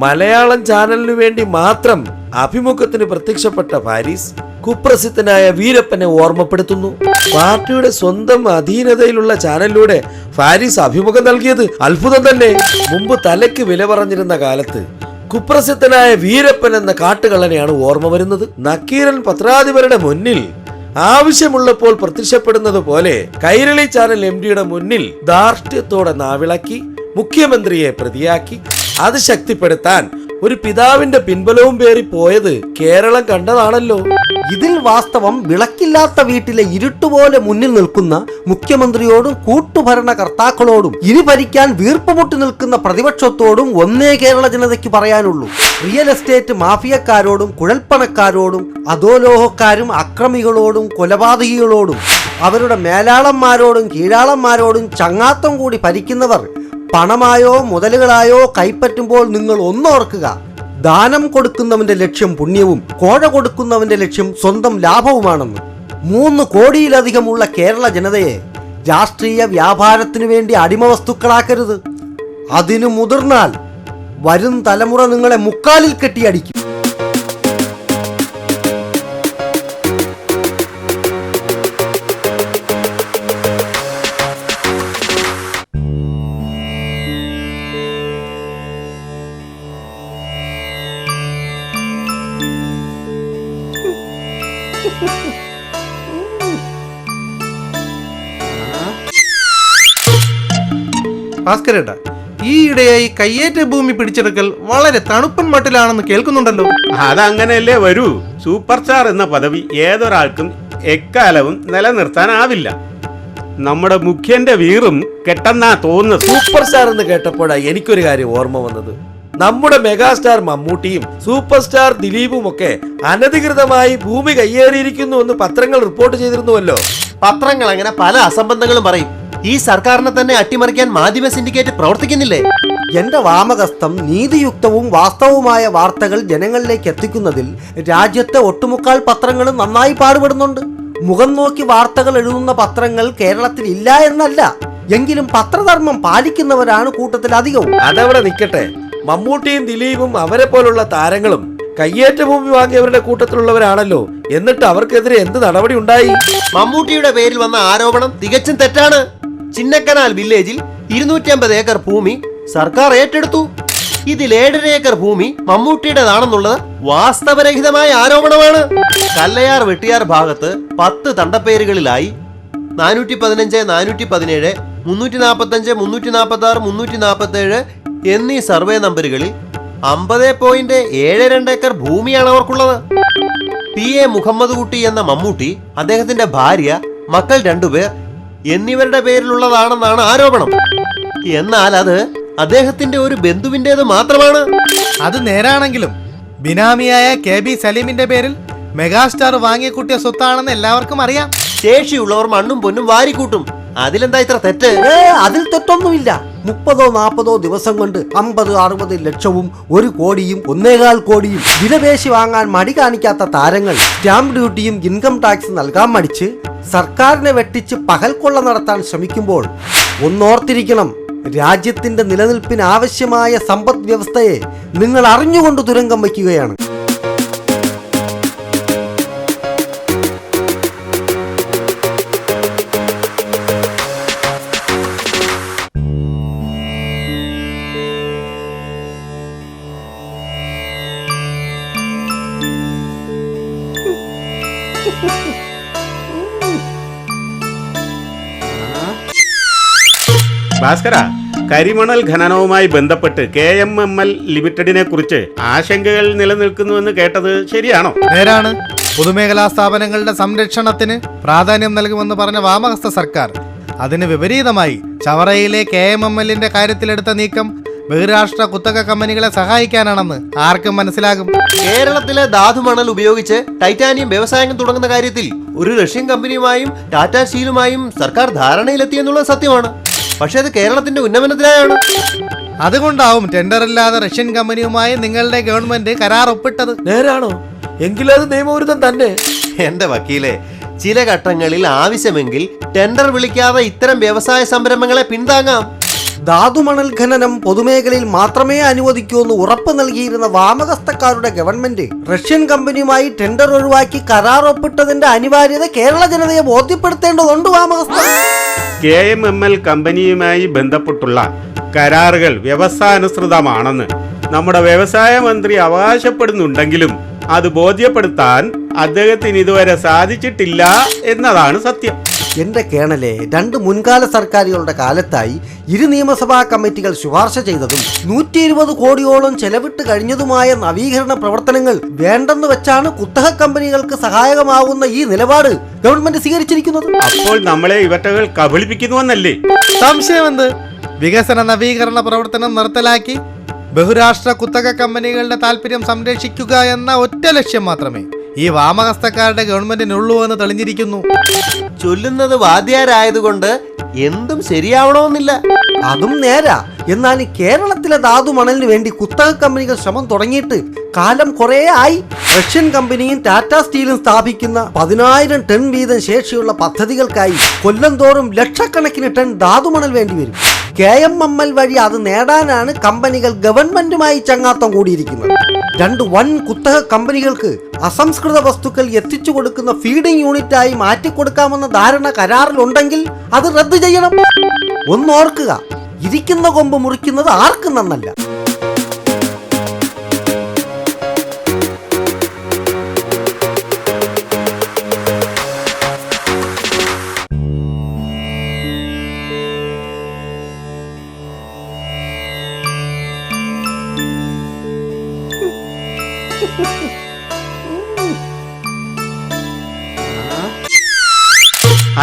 മലയാളം ചാനലിനു വേണ്ടി മാത്രം അഭിമുഖത്തിന് പ്രത്യക്ഷപ്പെട്ട പാരീസ് കുപ്രസിദ്ധനായ വീരപ്പനെ ഓർമ്മപ്പെടുത്തുന്നു. പാർട്ടിയുടെ സ്വന്തം അധീനതയിലുള്ള ചാനലിലൂടെ ഫാരിസ് അഭിമുഖം നൽകിയത് അത്ഭുതം തന്നെ. മുമ്പ് തലയ്ക്ക് വില പറഞ്ഞിരുന്ന കാലത്ത് കുപ്രസിദ്ധനായ വീരപ്പൻ എന്ന കാട്ടുകള്ളനെയാണ് ഓർമ്മ വരുന്നത്. നക്കീരൻ പത്രാധിപരുടെ മുന്നിൽ ആവശ്യമുള്ളപ്പോൾ പ്രത്യക്ഷപ്പെടുന്നത് പോലെ കൈരളി ചാനൽ MDയുടെ മുന്നിൽ ധാർഷ്ട്യത്തോടെ നാവിളക്കി മുഖ്യമന്ത്രിയെ പ്രതിയാക്കി അത് ശക്തിപ്പെടുത്താൻ ഒരു പിതാവിന്റെ പിൻബലവും പേറി പോയത് കേരളം കണ്ടതാണല്ലോ. ഇതിൽ വാസ്തവം വിളക്കില്ലാത്ത വീട്ടിലെ ഇരുട്ടുപോലെ മുന്നിൽ നിൽക്കുന്ന മുഖ്യമന്ത്രിയോടും കൂട്ടുഭരണ കർത്താക്കളോടും ഇനി ഭരിക്കാൻ വീർപ്പുമുട്ടി നിൽക്കുന്ന പ്രതിപക്ഷത്തോടും ഒന്നേ കേരള ജനതയ്ക്ക് പറയാനുള്ളൂ. റിയൽ എസ്റ്റേറ്റ് മാഫിയക്കാരോടും കുഴൽപ്പണക്കാരോടും അധോലോഹക്കാരും അക്രമികളോടും കൊലപാതകികളോടും അവരുടെ മേലാളന്മാരോടും കീഴാളന്മാരോടും ചങ്ങാത്തം കൂടി ഭരിക്കുന്നവർ പണമായോ മുതലുകളായോ കൈപ്പറ്റുമ്പോൾ നിങ്ങൾ ഒന്നോർക്കുക, ദാനം കൊടുക്കുന്നവന്റെ ലക്ഷ്യം പുണ്യവും കോഴ കൊടുക്കുന്നവന്റെ ലക്ഷ്യം സ്വന്തം ലാഭവുമാണെന്ന്. 3 കോടിയിലധികമുള്ള കേരള ജനതയെ രാഷ്ട്രീയ വ്യാപാരത്തിനു വേണ്ടി അടിമവസ്തുക്കളാക്കരുത്. അതിനു മുതിർന്നാൽ വരും തലമുറ നിങ്ങളെ മുക്കാലിൽ കെട്ടിയടിക്കും. ഭാസ്കരേട്ടാ, ഈയിടെയായി കയ്യേറ്റ ഭൂമി പിടിച്ചെടുക്കൽ വളരെ തണുപ്പൻ മട്ടിലാണെന്ന് കേൾക്കുന്നുണ്ടല്ലോ. അതങ്ങനെയല്ലേ വരൂ. സൂപ്പർ സ്റ്റാർ എന്ന പദവി ഏതൊരാൾക്കും എക്കാലവും നിലനിർത്താനാവില്ല. നമ്മുടെ മുഖ്യന്റെ വീറും കെട്ടെന്നാ തോന്നുന്നത്. സൂപ്പർ സ്റ്റാർ എന്ന് കേട്ടപ്പോഴാണ് എനിക്കൊരു കാര്യം ഓർമ്മ വന്നത്. നമ്മുടെ മെഗാസ്റ്റാർ മമ്മൂട്ടിയും സൂപ്പർ സ്റ്റാർ ദിലീപും ഒക്കെ അനധികൃതമായി ഭൂമി കയ്യേറിയിരിക്കുന്നു എന്ന് പത്രങ്ങൾ റിപ്പോർട്ട് ചെയ്തിരുന്നുവല്ലോ. പത്രങ്ങൾ അങ്ങനെ പല അസംബന്ധങ്ങളും പറയും. ഈ സർക്കാരിനെ തന്നെ അട്ടിമറിക്കാൻ മാധ്യമ സിൻഡിക്കേറ്റ് പ്രവർത്തിക്കുന്നില്ലേ? എന്റെ വാമകസ്ഥം നീതിയുക്തവും വാസ്തവവുമായ വാർത്തകൾ ജനങ്ങളിലേക്ക് എത്തിക്കുന്നതിൽ രാജ്യത്തെ ഒട്ടുമുക്കാൽ പത്രങ്ങളും നന്നായി പാടുപെടുന്നുണ്ട്. മുഖം നോക്കി വാർത്തകൾ എഴുതുന്ന പത്രങ്ങൾ കേരളത്തിൽ ഇല്ല എന്നല്ല, എങ്കിലും പത്രധർമ്മം പാലിക്കുന്നവരാണ് കൂട്ടത്തിൽ അധികവും. അതവിടെ നിൽക്കട്ടെ, മമ്മൂട്ടിയും ദിലീപും അവരെ പോലുള്ള താരങ്ങളും കയ്യേറ്റ ഭൂമി വാങ്ങിയവരുടെ കൂട്ടത്തിലുള്ളവരാണല്ലോ. എന്നിട്ട് അവർക്കെതിരെ എന്ത് നടപടി ഉണ്ടായി? മമ്മൂട്ടിയുടെ പേരിൽ വന്ന ആരോപണം തികച്ചും തെറ്റാണ്. ചിന്നക്കനാൽ വില്ലേജിൽ 250 ഏക്കർ ഭൂമി സർക്കാർ ഏറ്റെടുത്തു. ഇതിൽ 7.5 ഏക്കർ ഭൂമി മമ്മൂട്ടിയുടേതാണെന്നുള്ളത് വാസ്തവരഹിതമായ ആരോപണമാണ്. കല്ലയാർ വെട്ടിയാർ ഭാഗത്ത് 10 തണ്ടപ്പേരുകളിലായി 415, 417, 345, 346, 347 എന്നീ സർവേ നമ്പറുകളിൽ 50.72 ഏക്കർ ഭൂമിയാണ് അവർക്കുള്ളത്. PA മുഹമ്മദ് കുട്ടി എന്ന മമ്മൂട്ടി, അദ്ദേഹത്തിന്റെ ഭാര്യ, മക്കൾ 2 പേർ എന്നിവരുടെ പേരിലുള്ളതാണെന്നാണ് ആരോപണം. എന്നാൽ അത് അദ്ദേഹത്തിന്റെ ഒരു ബന്ധുവിന്റേത് മാത്രമാണ്. അത് നേരാണെങ്കിലും ബിനാമിയായ KB സലീമിന്റെ പേരിൽ മെഗാസ്റ്റാർ വാങ്ങിക്കൂട്ടിയ സ്വത്താണെന്ന് എല്ലാവർക്കും അറിയാം. ശേഷിയുള്ളവർ മണ്ണും പൊന്നും വാരിക്കൂട്ടും. അതിലെന്താ ഇത്ര തെറ്റ്? അതിൽ തെറ്റൊന്നുമില്ല. 30-40 ദിവസം കൊണ്ട് 50-60 ലക്ഷവും 1 കോടിയും 1.25 കോടിയും വിലപേശി വാങ്ങാൻ മടി കാണിക്കാത്ത താരങ്ങൾ സ്റ്റാമ്പ് ഡ്യൂട്ടിയും ഇൻകം ടാക്സ് നൽകാൻ മടിച്ച് സർക്കാരിനെ വെട്ടിച്ച് പകൽക്കൊള്ള നടത്താൻ ശ്രമിക്കുമ്പോൾ ഒന്നോർത്തിരിക്കണം, രാജ്യത്തിന്റെ നിലനിൽപ്പിന് ആവശ്യമായ സമ്പദ് വ്യവസ്ഥയെ നിങ്ങൾ അറിഞ്ഞുകൊണ്ട് തുരങ്കം വയ്ക്കുകയാണ്. ഭാസ്കര, കരിമണൽ ഖനനവുമായി ബന്ധപ്പെട്ട് KMML ലിമിറ്റഡിനെ കുറിച്ച് ആശങ്കകൾ നിലനിൽക്കുന്നുവെന്ന് കേട്ടത് ശരിയാണോ? നേരാണ്. പൊതുമേഖലാ സ്ഥാപനങ്ങളുടെ സംരക്ഷണത്തിന് പ്രാധാന്യം നൽകുമെന്ന് പറഞ്ഞ വാമഹസ്ത സർക്കാർ അതിന് വിപരീതമായി ചവറയിലെ KMMLന്റെ കാര്യത്തിലെടുത്ത നീക്കം ബഹിരാഷ്ട്ര കുത്തക കമ്പനികളെ സഹായിക്കാനാണെന്ന് ആർക്കും മനസ്സിലാകും. കേരളത്തിലെ ധാതുമണൽ ഉപയോഗിച്ച് ടൈറ്റാനിയം വ്യവസായം തുടങ്ങുന്ന കാര്യത്തിൽ ഒരു റഷ്യൻ കമ്പനിയുമായും ടാറ്റ സ്റ്റീലുമായും സർക്കാർ ധാരണയിലെത്തിയെന്നുള്ളത് സത്യമാണ്. പക്ഷേ അത് കേരളത്തിന്റെ ഉന്നമനത്തിനായാണ്. അതുകൊണ്ടാവും ടെൻഡറില്ലാതെ റഷ്യൻ കമ്പനിയുമായി നിങ്ങളുടെ ഗവൺമെന്റ് കരാർ ഒപ്പിട്ടത്. നേരാണോ? എങ്കിലത് നിയമവിരുദ്ധം തന്നെ. എന്റെ വക്കീലെ, ചില ഘട്ടങ്ങളിൽ ആവശ്യമെങ്കിൽ ടെൻഡർ വിളിക്കാതെ ഇത്തരം വ്യവസായ സംരംഭങ്ങളെ പിന്താങ്ങാം. ധാതുമണൽ ഖനനം പൊതുമേഖലയിൽ മാത്രമേ അനുവദിക്കൂ എന്ന് ഉറപ്പ് നൽകിയിരുന്ന വാമഹസ്തക്കാരുടെ ഗവൺമെന്റ് റഷ്യൻ കമ്പനിയുമായി ടെൻഡർ ഒഴിവാക്കി കരാർ ഒപ്പിട്ടതിന്റെ അനിവാര്യത കേരള ജനതയെ ബോധ്യപ്പെടുത്തേണ്ടതുണ്ട്. വാമഹസ്ത KMML കമ്പനിയുമായി ബന്ധപ്പെട്ടുള്ള കരാറുകൾ വ്യവസ്ഥാനുസൃതമാണെന്ന് നമ്മുടെ വ്യവസായ മന്ത്രി അവകാശപ്പെടുന്നുണ്ടെങ്കിലും അത് ബോധ്യപ്പെടുത്താൻ അദ്ദേഹത്തിന് ഇതുവരെ സാധിച്ചിട്ടില്ല എന്നതാണ് സത്യം. എന്റെ കേണലെ, 2 മുൻകാല സർക്കാരുകളുടെ കാലത്തായി 2 നിയമസഭാ കമ്മിറ്റികൾ ശുപാർശ ചെയ്തതും 120 കോടിയോളം ചെലവിട്ട് കഴിഞ്ഞതുമായ നവീകരണ പ്രവർത്തനങ്ങൾ വേണ്ടെന്ന് വെച്ചാണ് കുത്തക കമ്പനികൾക്ക് സഹായകമാവുന്ന ഈ നിലപാട് ഗവൺമെന്റ് സ്വീകരിച്ചിരിക്കുന്നത്. അപ്പോൾ നമ്മളെ ഇവറ്റകൾ കബളിപ്പിക്കുന്നുവെന്നല്ലേ? സംശയമെന്ത്? വികസന നവീകരണ പ്രവർത്തനം നിർത്തലാക്കി ബഹുരാഷ്ട്ര കുത്തക കമ്പനികളുടെ താല്പര്യം സംരക്ഷിക്കുക എന്ന ഒറ്റ ലക്ഷ്യം മാത്രമേ ഈ വാമഹസ്തക്കാരുടെ ഗവൺമെന്റിനുള്ളൂ എന്ന് തെളിഞ്ഞിരിക്കുന്നു. ചൊല്ലുന്നത് വാദ്യാരായതുകൊണ്ട് എന്തും ശരിയാവണമെന്നില്ല. അതും നേരാ. എന്നാൽ കേരളത്തിലെ ധാതുമണലിന് വേണ്ടി കുത്തക കമ്പനികൾ ശ്രമം തുടങ്ങിയിട്ട് കാലം കുറേ ആയി. റഷ്യൻ കമ്പനിയും ടാറ്റ സ്റ്റീലും സ്ഥാപിക്കുന്ന 10,000 ടൺ വീതം ശേഷിയുള്ള പദ്ധതികൾക്കായി കൊല്ലം തോറും ലക്ഷക്കണക്കിന് ടൺ ധാതുമണൽ വേണ്ടിവരും. KMML വഴി അത് നേടാനാണ് കമ്പനികൾ ഗവൺമെന്റുമായി ചങ്ങാത്തം കൂടിയിരിക്കുന്നത്. 2 വൻ കുത്തക കമ്പനികൾക്ക് അസംസ്കൃത വസ്തുക്കൾ എത്തിച്ചു കൊടുക്കുന്ന ഫീഡിംഗ് യൂണിറ്റായി മാറ്റിക്കൊടുക്കാമെന്ന ധാരണ കരാറിലുണ്ടെങ്കിൽ അത് റദ്ദു ചെയ്യണം. ഒന്നോർക്കുക, ഇരിക്കുന്ന കൊമ്പ് മുറിക്കുന്നത് ആർക്കും നന്നല്ല.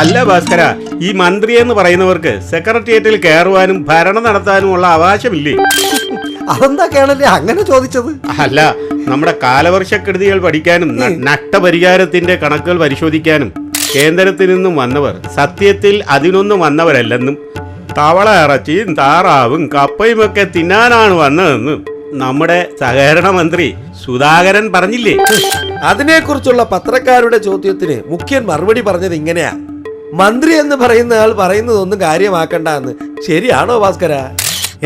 അല്ല ഭാസ്കര, ഈ മന്ത്രി എന്ന് പറയുന്നവർക്ക് സെക്രട്ടേറിയറ്റിൽ കയറുവാനും ഭരണം നടത്താനുമുള്ള അവകാശമില്ലേ? അതെന്താ കേണല്ലേ അങ്ങനെ ചോദിച്ചത്? അല്ല, നമ്മുടെ കാലവർഷക്കെടുതികൾ പഠിക്കാനും നഷ്ടപരിഹാരത്തിന്റെ കണക്കുകൾ പരിശോധിക്കാനും കേന്ദ്രത്തിൽ നിന്നും വന്നവർ സത്യത്തിൽ അതിനൊന്നും വന്നവരല്ലെന്നും തവള ഇറച്ചിയും താറാവും കപ്പയുമൊക്കെ തിന്നാനാണ് വന്നതെന്നും നമ്മുടെ സഹകരണ മന്ത്രി സുധാകരൻ പറഞ്ഞില്ലേ? അതിനെക്കുറിച്ചുള്ള പത്രക്കാരുടെ ചോദ്യത്തിന് മുഖ്യൻ മറുപടി പറഞ്ഞത് ഇങ്ങനെയാ: മന്ത്രി എന്ന് പറയുന്ന ആൾ പറയുന്നതൊന്നും കാര്യമാക്കണ്ട എന്ന്. ശരിയാണോ ഭാസ്കര?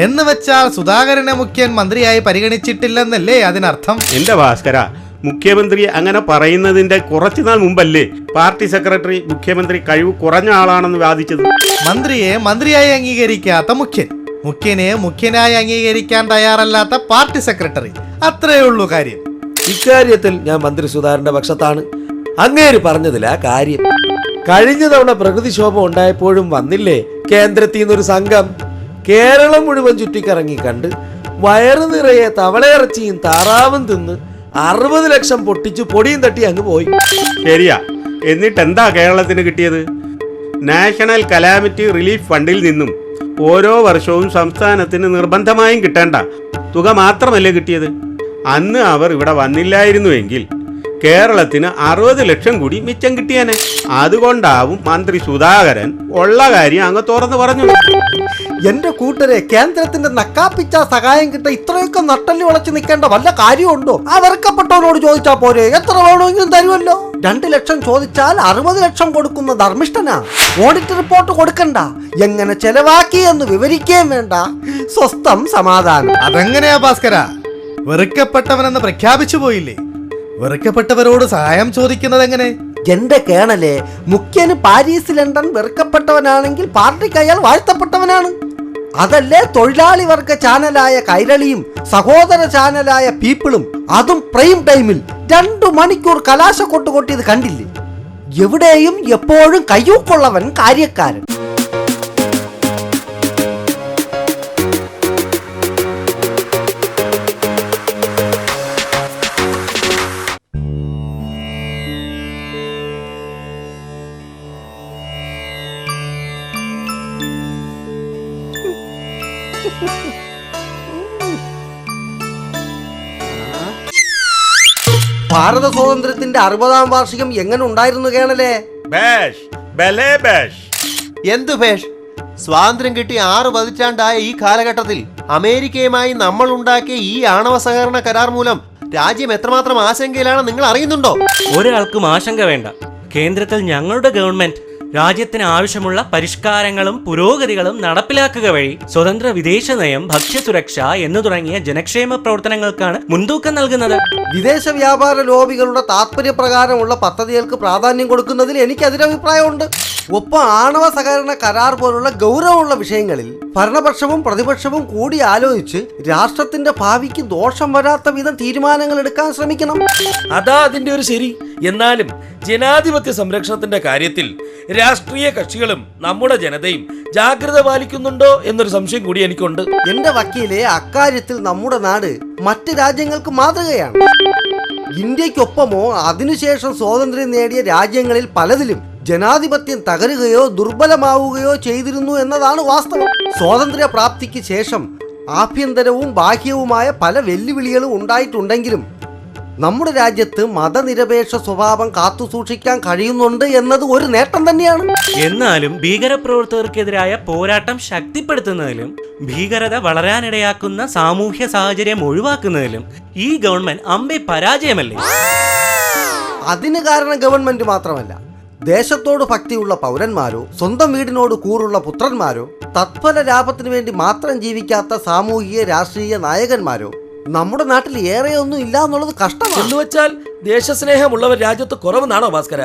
എന്ന് വെച്ചാൽ സുധാകരനെ മുഖ്യൻ മന്ത്രിയായി പരിഗണിച്ചിട്ടില്ലെന്നല്ലേ അതിനർത്ഥം? എന്റെ ഭാസ്കര, മുഖ്യമന്ത്രി അങ്ങനെ പറയുന്നതിന്റെ കുറച്ചുനാൾ മുമ്പല്ലേ പാർട്ടി സെക്രട്ടറി മുഖ്യമന്ത്രി കഴിവ് കുറഞ്ഞ ആളാണെന്ന് വാദിച്ചത്? മന്ത്രിയെ മന്ത്രിയായി അംഗീകരിക്കാത്ത മുഖ്യൻ, മുഖ്യനെ മുഖ്യനായി അംഗീകരിക്കാൻ തയ്യാറല്ലാത്ത പാർട്ടി സെക്രട്ടറി, അത്രയേ ഉള്ളൂ കാര്യം. ഇക്കാര്യത്തിൽ ഞാൻ മന്ത്രി സുധാകരന്റെ പക്ഷത്താണ്. അങ്ങേര് പറഞ്ഞതിലാ കാര്യം. കഴിഞ്ഞ തവണ പ്രകൃതിക്ഷോഭം ഉണ്ടായപ്പോഴും വന്നില്ലേ കേന്ദ്രത്തിൽ നിന്നൊരു സംഘം? കേരളം മുഴുവൻ ചുറ്റിക്കറങ്ങി കണ്ട് വയറു നിറയെ തവളയിറച്ചിയും താറാവും തിന്ന് 60 ലക്ഷം പൊട്ടിച്ച് പൊടിയും തട്ടി അങ്ങ് പോയി. ശരിയാ. എന്നിട്ട് എന്താ കേരളത്തിന് കിട്ടിയത്? നാഷണൽ കലാമിറ്റി റിലീഫ് ഫണ്ടിൽ നിന്നും ഓരോ വർഷവും സംസ്ഥാനത്തിന് നിർബന്ധമായും കിട്ടേണ്ട തുക മാത്രമല്ലേ കിട്ടിയത്? അന്ന് അവർ ഇവിടെ വന്നില്ലായിരുന്നുവെങ്കിൽ കേരളത്തിന് 60 ലക്ഷം കൂടി മിച്ചം കിട്ടിയാനെ. അതുകൊണ്ടാവും മന്ത്രി സുധാകരൻ ഉള്ള കാര്യം അങ്ങ് തുറന്നു പറഞ്ഞു. എന്റെ കൂട്ടരെ, കേന്ദ്രത്തിന്റെ നക്കാപ്പിച്ച സഹായം കിട്ട ഇത്രയൊക്കെ നട്ടല്ലി ഉളച്ചു നിൽക്കേണ്ട വല്ല കാര്യമുണ്ടോ? ആ വെറുക്കപ്പെട്ടവനോട് ചോദിച്ചാ പോരെ, എത്ര വേണമെങ്കിലും തരുമല്ലോ. 2 ലക്ഷം ചോദിച്ചാൽ 60 ലക്ഷം കൊടുക്കുന്ന ധർമ്മിഷ്ഠനാ. ഓഡിറ്റ് റിപ്പോർട്ട് കൊടുക്കണ്ട, എങ്ങനെ ചെലവാക്കി എന്ന് വിവരിക്കുകയും വേണ്ട, സ്വസ്ഥം സമാധാനം. അതെങ്ങനെയാ ഭാസ്കര? വെറുക്കപ്പെട്ടവനെന്ന് പ്രഖ്യാപിച്ചു പോയില്ലേ? വെറുക്കപ്പെട്ടവരോട് സഹായം ചോദിക്കുന്നത് എങ്ങനെ? എന്റെ കേണലെ, മുഖ്യന് പാരീസ് ലണ്ടൻ വെറുക്കപ്പെട്ടവനാണെങ്കിൽ പാർട്ടിക്ക് അയാൾ വാഴ്ത്തപ്പെട്ടവനാണ്. അതല്ലേ തൊഴിലാളി വർഗ ചാനലായ കൈരളിയും സഹോദര ചാനലായ പീപ്പിളും, അതും പ്രൈം ടൈമിൽ 2 മണിക്കൂർ കലാശ കൊട്ടുകൊട്ടിയത് കണ്ടില്ലേ? എവിടെയും എപ്പോഴും കയ്യൂക്കൊള്ളവൻ കാര്യക്കാരൻ. ഭാരത സ്വാതന്ത്ര്യത്തിന്റെ 60ാം വാർഷികം എങ്ങനെ ഉണ്ടായിരുന്നു കേണലേ? ബേഷ്, ബലേ ബേഷ്. എന്തു ഭേഷ്? സ്വാതന്ത്ര്യം കിട്ടി 6 പതിറ്റാണ്ടായ ഈ കാലഘട്ടത്തിൽ അമേരിക്കയുമായി നമ്മൾ ഉണ്ടാക്കിയ ഈ ആണവ സഹകരണ കരാർ മൂലം രാജ്യം എത്രമാത്രം ആശങ്കയിലാണ് നിങ്ങൾ അറിയുന്നുണ്ടോ? ഒരാൾക്കും ആശങ്ക വേണ്ട. കേന്ദ്രത്തിൽ ഞങ്ങളുടെ ഗവൺമെന്റ് രാജ്യത്തിന് ആവശ്യമുള്ള പരിഷ്കാരങ്ങളും പുരോഗതികളും നടപ്പിലാക്കുക വഴി സ്വതന്ത്ര വിദേശ നയം, ഭക്ഷ്യസുരക്ഷ എന്നു തുടങ്ങിയ ജനക്ഷേമ പ്രവർത്തനങ്ങൾക്കാണ് മുൻതൂക്കം നൽകുന്നത്. വിദേശ വ്യാപാര ലോബികളുടെ താത്പര്യപ്രകാരമുള്ള പദ്ധതികൾക്ക് പ്രാധാന്യം കൊടുക്കുന്നതിൽ എനിക്ക് എതിരഭിപ്രായമുണ്ട്. ഒപ്പം ആണവ സഹകരണ കരാർ പോലുള്ള ഗൗരവമുള്ള വിഷയങ്ങളിൽ ഭരണപക്ഷവും പ്രതിപക്ഷവും കൂടി ആലോചിച്ച് രാഷ്ട്രത്തിന്റെ ഭാവിക്ക് ദോഷം വരാത്ത വിധം തീരുമാനങ്ങൾ എടുക്കാൻ ശ്രമിക്കണം. അതാ അതിന്റെ ഒരു ശരി. എന്നാലും ജനാധിപത്യ സംരക്ഷണത്തിന്റെ കാര്യത്തിൽ രാഷ്ട്രീയ കക്ഷികളും നമ്മുടെ ജനതയും ജാഗ്രത പാലിക്കുന്നുണ്ടോ എന്നൊരു സംശയം കൂടി എനിക്കുണ്ട്. എന്റെ വക്കീലെ, അക്കാര്യത്തിൽ നമ്മുടെ നാട് മറ്റ് രാജ്യങ്ങൾക്ക് മാതൃകയാണ്. ഇന്ത്യക്കൊപ്പമോ അതിനുശേഷം സ്വാതന്ത്ര്യം നേടിയ രാജ്യങ്ങളിൽ പലതിലും ജനാധിപത്യം തകരുകയോ ദുർബലമാവുകയോ ചെയ്തിരുന്നു എന്നതാണ് വാസ്തവം. സ്വാതന്ത്ര്യ പ്രാപ്തിക്ക് ശേഷം ആഭ്യന്തരവും ബാഹ്യവുമായ പല വെല്ലുവിളികളും ഉണ്ടായിട്ടുണ്ടെങ്കിലും നമ്മുടെ രാജ്യത്ത് മതനിരപേക്ഷ സ്വഭാവം കാത്തുസൂക്ഷിക്കാൻ കഴിയുന്നുണ്ട് എന്നത് ഒരു നേട്ടം തന്നെയാണ്. എന്നാലും ഭീകരപ്രവർത്തകർക്കെതിരായ പോരാട്ടം ശക്തിപ്പെടുത്തുന്നതിലും ഭീകരത വളരാനിടയാക്കുന്ന സാമൂഹ്യ സാഹചര്യം ഒഴിവാക്കുന്നതിലും ഈ ഗവൺമെന്റ് അമ്പെ പരാജയമല്ലേ? അതിന് കാരണം ഗവൺമെന്റ് മാത്രമല്ല, ദേശത്തോട് ഭക്തിയുള്ള പൗരന്മാരോ സ്വന്തം വീടിനോട് കൂറുള്ള പുത്രന്മാരോ തത്ഫല ലാഭത്തിനു വേണ്ടി മാത്രം ജീവിക്കാത്ത സാമൂഹിക രാഷ്ട്രീയ നായകന്മാരോ നമ്മുടെ നാട്ടിൽ ഏറെയൊന്നും ഇല്ല എന്നുള്ളത് കഷ്ടമാണ്. എന്ന് വെച്ചാൽ ദേശസ്നേഹമുള്ളവർ രാജ്യത്ത് കുറവെന്നാണോ ഭാസ്കര?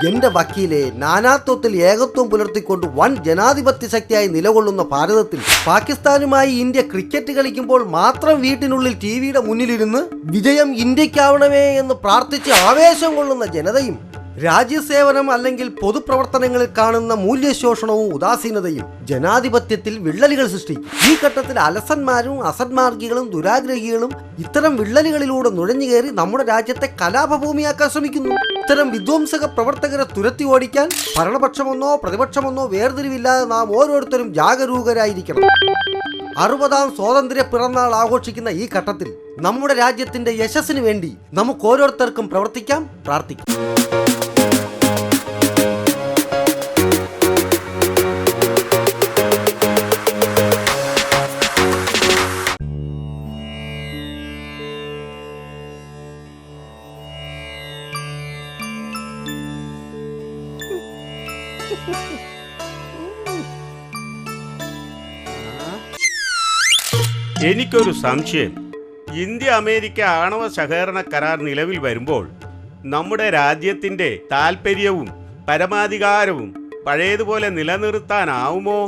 എന്റെ വക്കീലെ, നാനാത്വത്തിൽ ഏകത്വം പുലർത്തിക്കൊണ്ട് വൻ ജനാധിപത്യ ശക്തിയായി നിലകൊള്ളുന്ന ഭാരതത്തിൽ പാകിസ്ഥാനുമായി ഇന്ത്യ ക്രിക്കറ്റ് കളിക്കുമ്പോൾ മാത്രം വീട്ടിനുള്ളിൽ ടിവിയുടെ മുന്നിലിരുന്ന് വിജയം ഇന്ത്യക്കാവണമേ എന്ന് പ്രാർത്ഥിച്ച് ആവേശം കൊള്ളുന്ന ജനതയും രാജ്യസേവനം അല്ലെങ്കിൽ പൊതുപ്രവർത്തനങ്ങളിൽ കാണുന്ന മൂല്യശോഷണവും ഉദാസീനതയും ജനാധിപത്യത്തിൽ വിള്ളലുകൾ സൃഷ്ടിക്കും. ഈ ഘട്ടത്തിൽ അലസന്മാരും അസന്മാർഗികളും ദുരാഗ്രഹികളും ഇത്തരം വിള്ളലുകളിലൂടെ നുഴഞ്ഞുകയറി നമ്മുടെ രാജ്യത്തെ കലാപഭൂമിയാക്കാൻ ശ്രമിക്കുന്നു. ഇത്തരം വിധ്വംസക പ്രവർത്തകരെ തുരത്തി ഓടിക്കാൻ ഭരണപക്ഷമെന്നോ പ്രതിപക്ഷമെന്നോ വേർതിരിവില്ലാതെ നാം ഓരോരുത്തരും ജാഗരൂകരായിരിക്കണം. 60ാം സ്വാതന്ത്ര്യ പിറന്നാൾ ആഘോഷിക്കുന്ന ഈ ഘട്ടത്തിൽ നമ്മുടെ രാജ്യത്തിന്റെ യശസ്സിന് വേണ്ടി നമുക്ക് ഓരോരുത്തർക്കും പ്രവർത്തിക്കാം, പ്രാർത്ഥിക്കാം. എനിക്കൊരു സംശയം. ഇന്ത്യ അമേരിക്ക ആണവ സഹകരണ കരാർ നിലവിൽ വരുമ്പോൾ നമ്മുടെ രാജ്യത്തിന്റെ താല്പര്യവും പരമാധികാരവും പഴയതുപോലെ നിലനിർത്താനാവുമോ?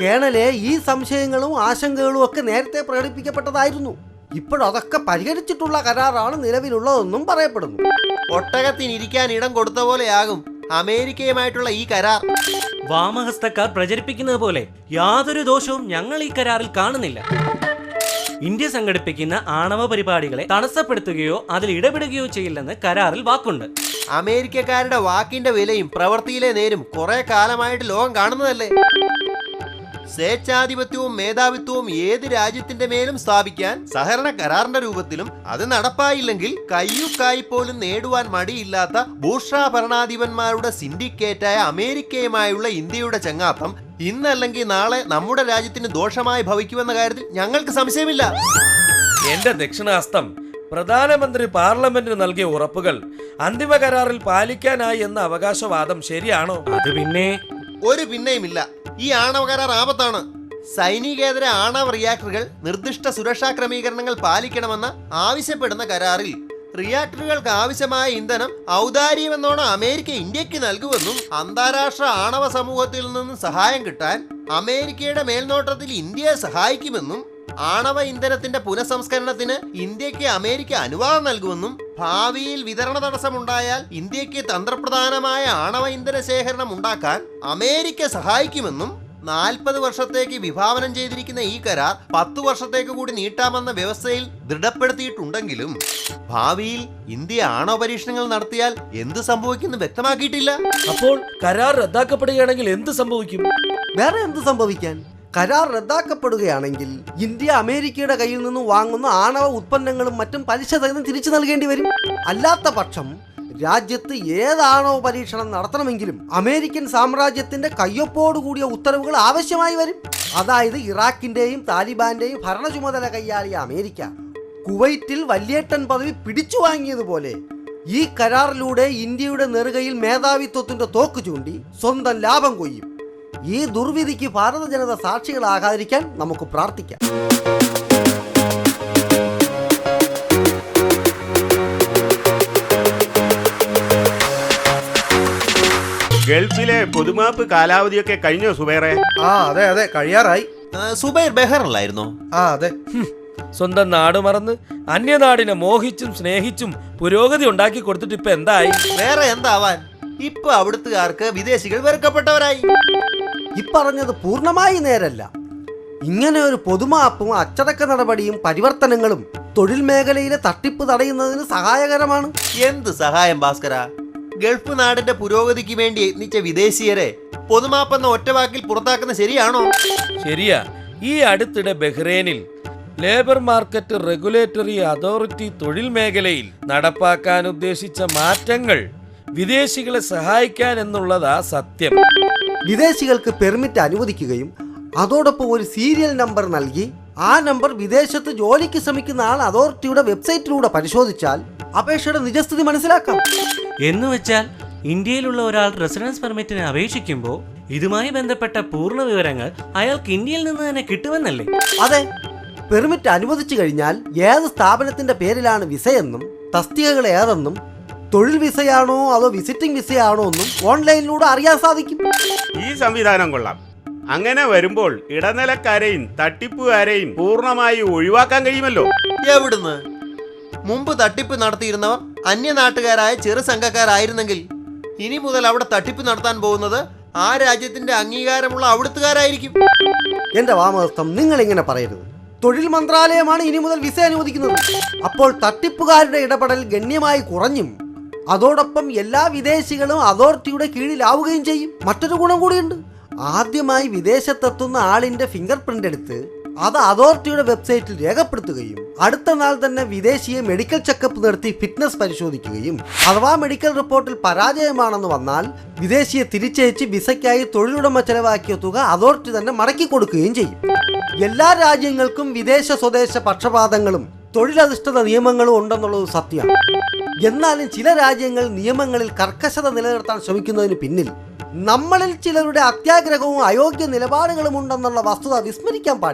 കേണലെ, ഈ സംശയങ്ങളും ആശങ്കകളും ഒക്കെ നേരത്തെ പ്രകടിപ്പിക്കപ്പെട്ടതായിരുന്നു. ഇപ്പോഴതൊക്കെ പരിഹരിച്ചിട്ടുള്ള കരാറാണ് നിലവിലുള്ളതെന്നും പറയപ്പെടുന്നു. ഒട്ടകത്തിനിരിക്കാൻ ഇടം കൊടുത്ത പോലെയാകും അമേരിക്കയുമായിട്ടുള്ള ഈ കരാർ. വാമഹസ്തക്കാർ പ്രചരിപ്പിക്കുന്നത് പോലെ യാതൊരു ദോഷവും ഞങ്ങൾ ഈ കരാറിൽ കാണുന്നില്ല. ഇന്ത്യ സംഘടിപ്പിക്കുന്ന ആണവ പരിപാടികളെ തടസ്സപ്പെടുത്തുകയോ അതിൽ ഇടപെടുകയോ ചെയ്യില്ലെന്ന് കരാറിൽ വാക്കുണ്ട്. അമേരിക്കക്കാരുടെ വാക്കിന്റെ വിലയും പ്രവൃത്തിയിലെ നേരും കുറെ കാലമായിട്ട് ലോകം കാണുന്നതല്ലേ. സ്വേച്ഛാധിപത്യവും മേധാവിത്വവും ഏത് രാജ്യത്തിന്റെ മേലും സ്ഥാപിക്കാൻ സഹകരണ കരാറിന്റെ രൂപത്തിലും അത് നടപ്പായില്ലെങ്കിൽ കയ്യുക്കായി പോലും നേടുവാൻ മടിയില്ലാത്ത ബൂർഷ്വാ ഭരണാധിപന്മാരുടെ സിൻഡിക്കേറ്റായ അമേരിക്കയുമായുള്ള ഇന്ത്യയുടെ ചങ്ങാത്തം ഇന്നല്ലെങ്കിൽ നാളെ നമ്മുടെ രാജ്യത്തിന് ദോഷമായി ഭവിക്കുമെന്ന കാര്യത്തിൽ ഞങ്ങൾക്ക് സംശയമില്ല. എന്റെ ദക്ഷിണഹസ്തം പ്രധാനമന്ത്രി പാർലമെന്റിന് നൽകിയ ഉറപ്പുകൾ അന്തിമ കരാറിൽ പാലിക്കാനായി എന്ന അവകാശവാദം ശരിയാണോ? അത് പിന്നെ ഒരു പിന്നെയുമില്ല. ഈ ആണവ കരാർ ആപത്താണ്. സൈനികേതര ആണവ റിയാക്ടറുകൾ നിർദ്ദിഷ്ട സുരക്ഷാ ക്രമീകരണങ്ങൾ പാലിക്കണമെന്ന് ആവശ്യപ്പെടുന്ന കരാറിൽ റിയാക്ടറുകൾക്ക് ആവശ്യമായ ഇന്ധനം ഔദാര്യമെന്നോണം അമേരിക്ക ഇന്ത്യക്ക് നൽകുമെന്നും അന്താരാഷ്ട്ര ആണവ സമൂഹത്തിൽ നിന്നും സഹായം കിട്ടാൻ അമേരിക്കയുടെ മേൽനോട്ടത്തിൽ ഇന്ത്യയെ സഹായിക്കുമെന്നും ആണവ ഇന്ധനത്തിന്റെ പുനഃസംസ്കരണത്തിന് ഇന്ത്യക്ക് അമേരിക്ക അനുവാദം നൽകുമെന്നും ഭാവിയിൽ വിതരണ തടസ്സമുണ്ടായാൽ ഇന്ത്യക്ക് തന്ത്രപ്രധാനമായ ആണവ ഇന്ധന ശേഖരണം ഉണ്ടാക്കാൻ അമേരിക്ക സഹായിക്കുമെന്നും 40 വർഷത്തേക്ക് വിഭാവനം ചെയ്തിരിക്കുന്ന ഈ കരാർ 10 വർഷത്തേക്ക് കൂടി നീട്ടാമെന്ന വ്യവസ്ഥയിൽ ദൃഢപ്പെടുത്തിയിട്ടുണ്ടെങ്കിലും ഭാവിയിൽ ഇന്ത്യ ആണവ പരീക്ഷണങ്ങൾ നടത്തിയാൽ എന്ത് സംഭവിക്കുമെന്ന് വ്യക്തമാക്കിയിട്ടില്ല. അപ്പോൾ കരാർ റദ്ദാക്കപ്പെടുകയാണെങ്കിൽ എന്ത് സംഭവിക്കും? വേറെ എന്ത് സംഭവിക്കാൻ? കരാർ റദ്ദാക്കപ്പെടുകയാണെങ്കിൽ ഇന്ത്യ അമേരിക്കയുടെ കയ്യിൽ നിന്നും വാങ്ങുന്ന ആണവ ഉത്പന്നങ്ങളും മറ്റും പലിശ സഹിതം തിരിച്ചു നൽകേണ്ടി വരും. അല്ലാത്ത പക്ഷം രാജ്യത്ത് ഏത് ആണവ പരീക്ഷണം നടത്തണമെങ്കിലും അമേരിക്കൻ സാമ്രാജ്യത്തിന്റെ കയ്യൊപ്പോടുകൂടിയ ഉത്തരവുകൾ ആവശ്യമായി വരും. അതായത് ഇറാഖിന്റെയും താലിബാന്റെയും ഭരണ ചുമതല കൈയാളിയ അമേരിക്ക കുവൈറ്റിൽ വല്യേട്ടൻ പദവി പിടിച്ചു വാങ്ങിയതുപോലെ ഈ കരാറിലൂടെ ഇന്ത്യയുടെ നെറുകയിൽ മേധാവിത്വത്തിന്റെ തോക്ക് ചൂണ്ടി സ്വന്തം ലാഭം കൊയ്യും. ഈ ദുർവിധിക്ക് ഭാരത ജനത സാക്ഷികളാകാതിരിക്കാൻ നമുക്ക് പ്രാർത്ഥിക്കാം. ഗൾഫിലെ പൊതുമാപ്പ് കാലാവധിയൊക്കെ കഴിഞ്ഞോ സുബൈറെ? അതെ അതെ, കഴിയാറായി. സുബൈർ ബെഹറല്ലായിരുന്നോ? അതെ. സ്വന്തം നാട് മറന്ന് അന്യനാടിനെ മോഹിച്ചും സ്നേഹിച്ചും പുരോഗതി ഉണ്ടാക്കി കൊടുത്തിട്ട് ഇപ്പൊ എന്തായി? വേറെ എന്താവാൻ? ഇപ്പൊ അവിടുത്തുകാർക്ക് വിദേശികൾ വെറുക്കപ്പെട്ടവരായി. ഇപ്പറഞ്ഞത് പൂർണ്ണമായി നേരല്ല. ഇങ്ങനെ ഒരു പൊതുമാപ്പും അച്ചടക്ക നടപടിയും പരിവർത്തനങ്ങളും തൊഴിൽ മേഖലയിലെ തട്ടിപ്പ് തടയുന്നതിന് സഹായകരമാണ്. എന്ത് സഹായം ഭാസ്കര? ഗൾഫ് നാടിന്റെ പുരോഗതിക്ക് വേണ്ടി യത്നിച്ച വിദേശീയരെ പൊതുമാപ്പെന്ന ഒറ്റവാക്കിൽ പുറത്താക്കുന്ന ശരിയാണോ? ശരിയാ. ഈ അടുത്തിടെ ബഹ്റൈനിൽ ലേബർ മാർക്കറ്റ് റെഗുലേറ്ററി അതോറിറ്റി തൊഴിൽ മേഖലയിൽ നടപ്പാക്കാൻ ഉദ്ദേശിച്ച മാറ്റങ്ങൾ വിദേശികളെ സഹായിക്കാൻ എന്നുള്ളതാ സത്യം. വിദേശികൾക്ക് പെർമിറ്റ് അനുവദിക്കുകയും അതോടൊപ്പം ഒരു സീരിയൽ നമ്പർ നൽകി ആ നമ്പർ വിദേശത്ത് ജോലിക്ക് ശ്രമിക്കുന്ന ആൾ അതോറിറ്റിയുടെ വെബ്സൈറ്റിലൂടെ പരിശോധിച്ചാൽ അപേക്ഷയുടെ നിജസ്ഥിതി മനസ്സിലാക്കാം. എന്ന് വെച്ചാൽ ഇന്ത്യയിലുള്ള ഒരാൾ റെസിഡൻസ് പെർമിറ്റിന് അപേക്ഷിക്കുമ്പോൾ ഇതുമായി ബന്ധപ്പെട്ട പൂർണ്ണ വിവരങ്ങൾ അയാൾക്ക് ഇന്ത്യയിൽ നിന്ന് തന്നെ കിട്ടുമെന്നല്ലേ? അതെ. പെർമിറ്റ് അനുവദിച്ചു കഴിഞ്ഞാൽ ഏത് സ്ഥാപനത്തിന്റെ പേരിലാണ് വിസയെന്നും തസ്തികകൾ ഏതെന്നും തൊഴിൽ വിസയാണോ അതോ വിസിറ്റിംഗ് വിസയാണോ എന്നും ഓൺലൈനിലൂടെ അറിയാൻ സാധിക്കും. ഈ സംവിധാനം കൊള്ളാം. അങ്ങനെ വരുമ്പോൾ ഇടനിലക്കാരെയും തട്ടിപ്പുകാരെയും പൂർണ്ണമായി ഒഴിവാക്കാൻ കഴിയുമല്ലോ. എവിടുന്ന്? മുമ്പ് തട്ടിപ്പ് നടത്തിയിരുന്നവർ അന്യനാട്ടുകാരായ ചെറു സംഘക്കാരായിരുന്നെങ്കിൽ ഇനി മുതൽ അവിടെ തട്ടിപ്പ് നടത്താൻ പോകുന്നത് ആ രാജ്യത്തിന്റെ അംഗീകാരമുള്ള അവിടുത്തുകാരായിരിക്കും. എന്റെ വാമഹസ്തം, നിങ്ങൾ ഇങ്ങനെ പറയരുത്. തൊഴിൽ മന്ത്രാലയമാണ് ഇനി മുതൽ വിസ അനുവദിക്കുന്നത്. അപ്പോൾ തട്ടിപ്പുകാരുടെ ഇടപെടൽ ഗണ്യമായി കുറഞ്ഞും അതോടൊപ്പം എല്ലാ വിദേശികളും അതോറിറ്റിയുടെ കീഴിലാവുകയും ചെയ്യും. മറ്റൊരു ഗുണം കൂടിയുണ്ട്. ആദ്യമായി വിദേശത്തെത്തുന്ന ആളിന്റെ ഫിംഗർ പ്രിന്റ് എടുത്ത് അത് അതോറിറ്റിയുടെ വെബ്സൈറ്റിൽ രേഖപ്പെടുത്തുകയും അടുത്ത നാൾ തന്നെ വിദേശിയെ മെഡിക്കൽ ചെക്കപ്പ് നടത്തി ഫിറ്റ്നസ് പരിശോധിക്കുകയും അഥവാ മെഡിക്കൽ റിപ്പോർട്ടിൽ പരാജയമാണെന്ന് വന്നാൽ വിദേശിയെ തിരിച്ചയച്ച് വിസയ്ക്കായി തൊഴിലുടമ ചെലവാക്കിയ തുക അതോറിറ്റി തന്നെ മടക്കി കൊടുക്കുകയും ചെയ്യും. എല്ലാ രാജ്യങ്ങൾക്കും വിദേശ സ്വദേശ പക്ഷപാതങ്ങളും തൊഴിലധിഷ്ഠിത നിയമങ്ങളും ഉണ്ടെന്നുള്ളത് സത്യമാണ്. എന്നാലും ചില രാജ്യങ്ങൾ നിയമങ്ങളിൽ കർക്കശത നിലനിർത്താൻ ശ്രമിക്കുന്നതിന് പിന്നിൽ നമ്മളിൽ ചിലരുടെ അത്യാഗ്രഹവും അയോഗ്യ നിലപാടുകളും ഉണ്ടെന്നുള്ള വസ്തുത വിസ്മരിക്കാൻ പാടില്ല.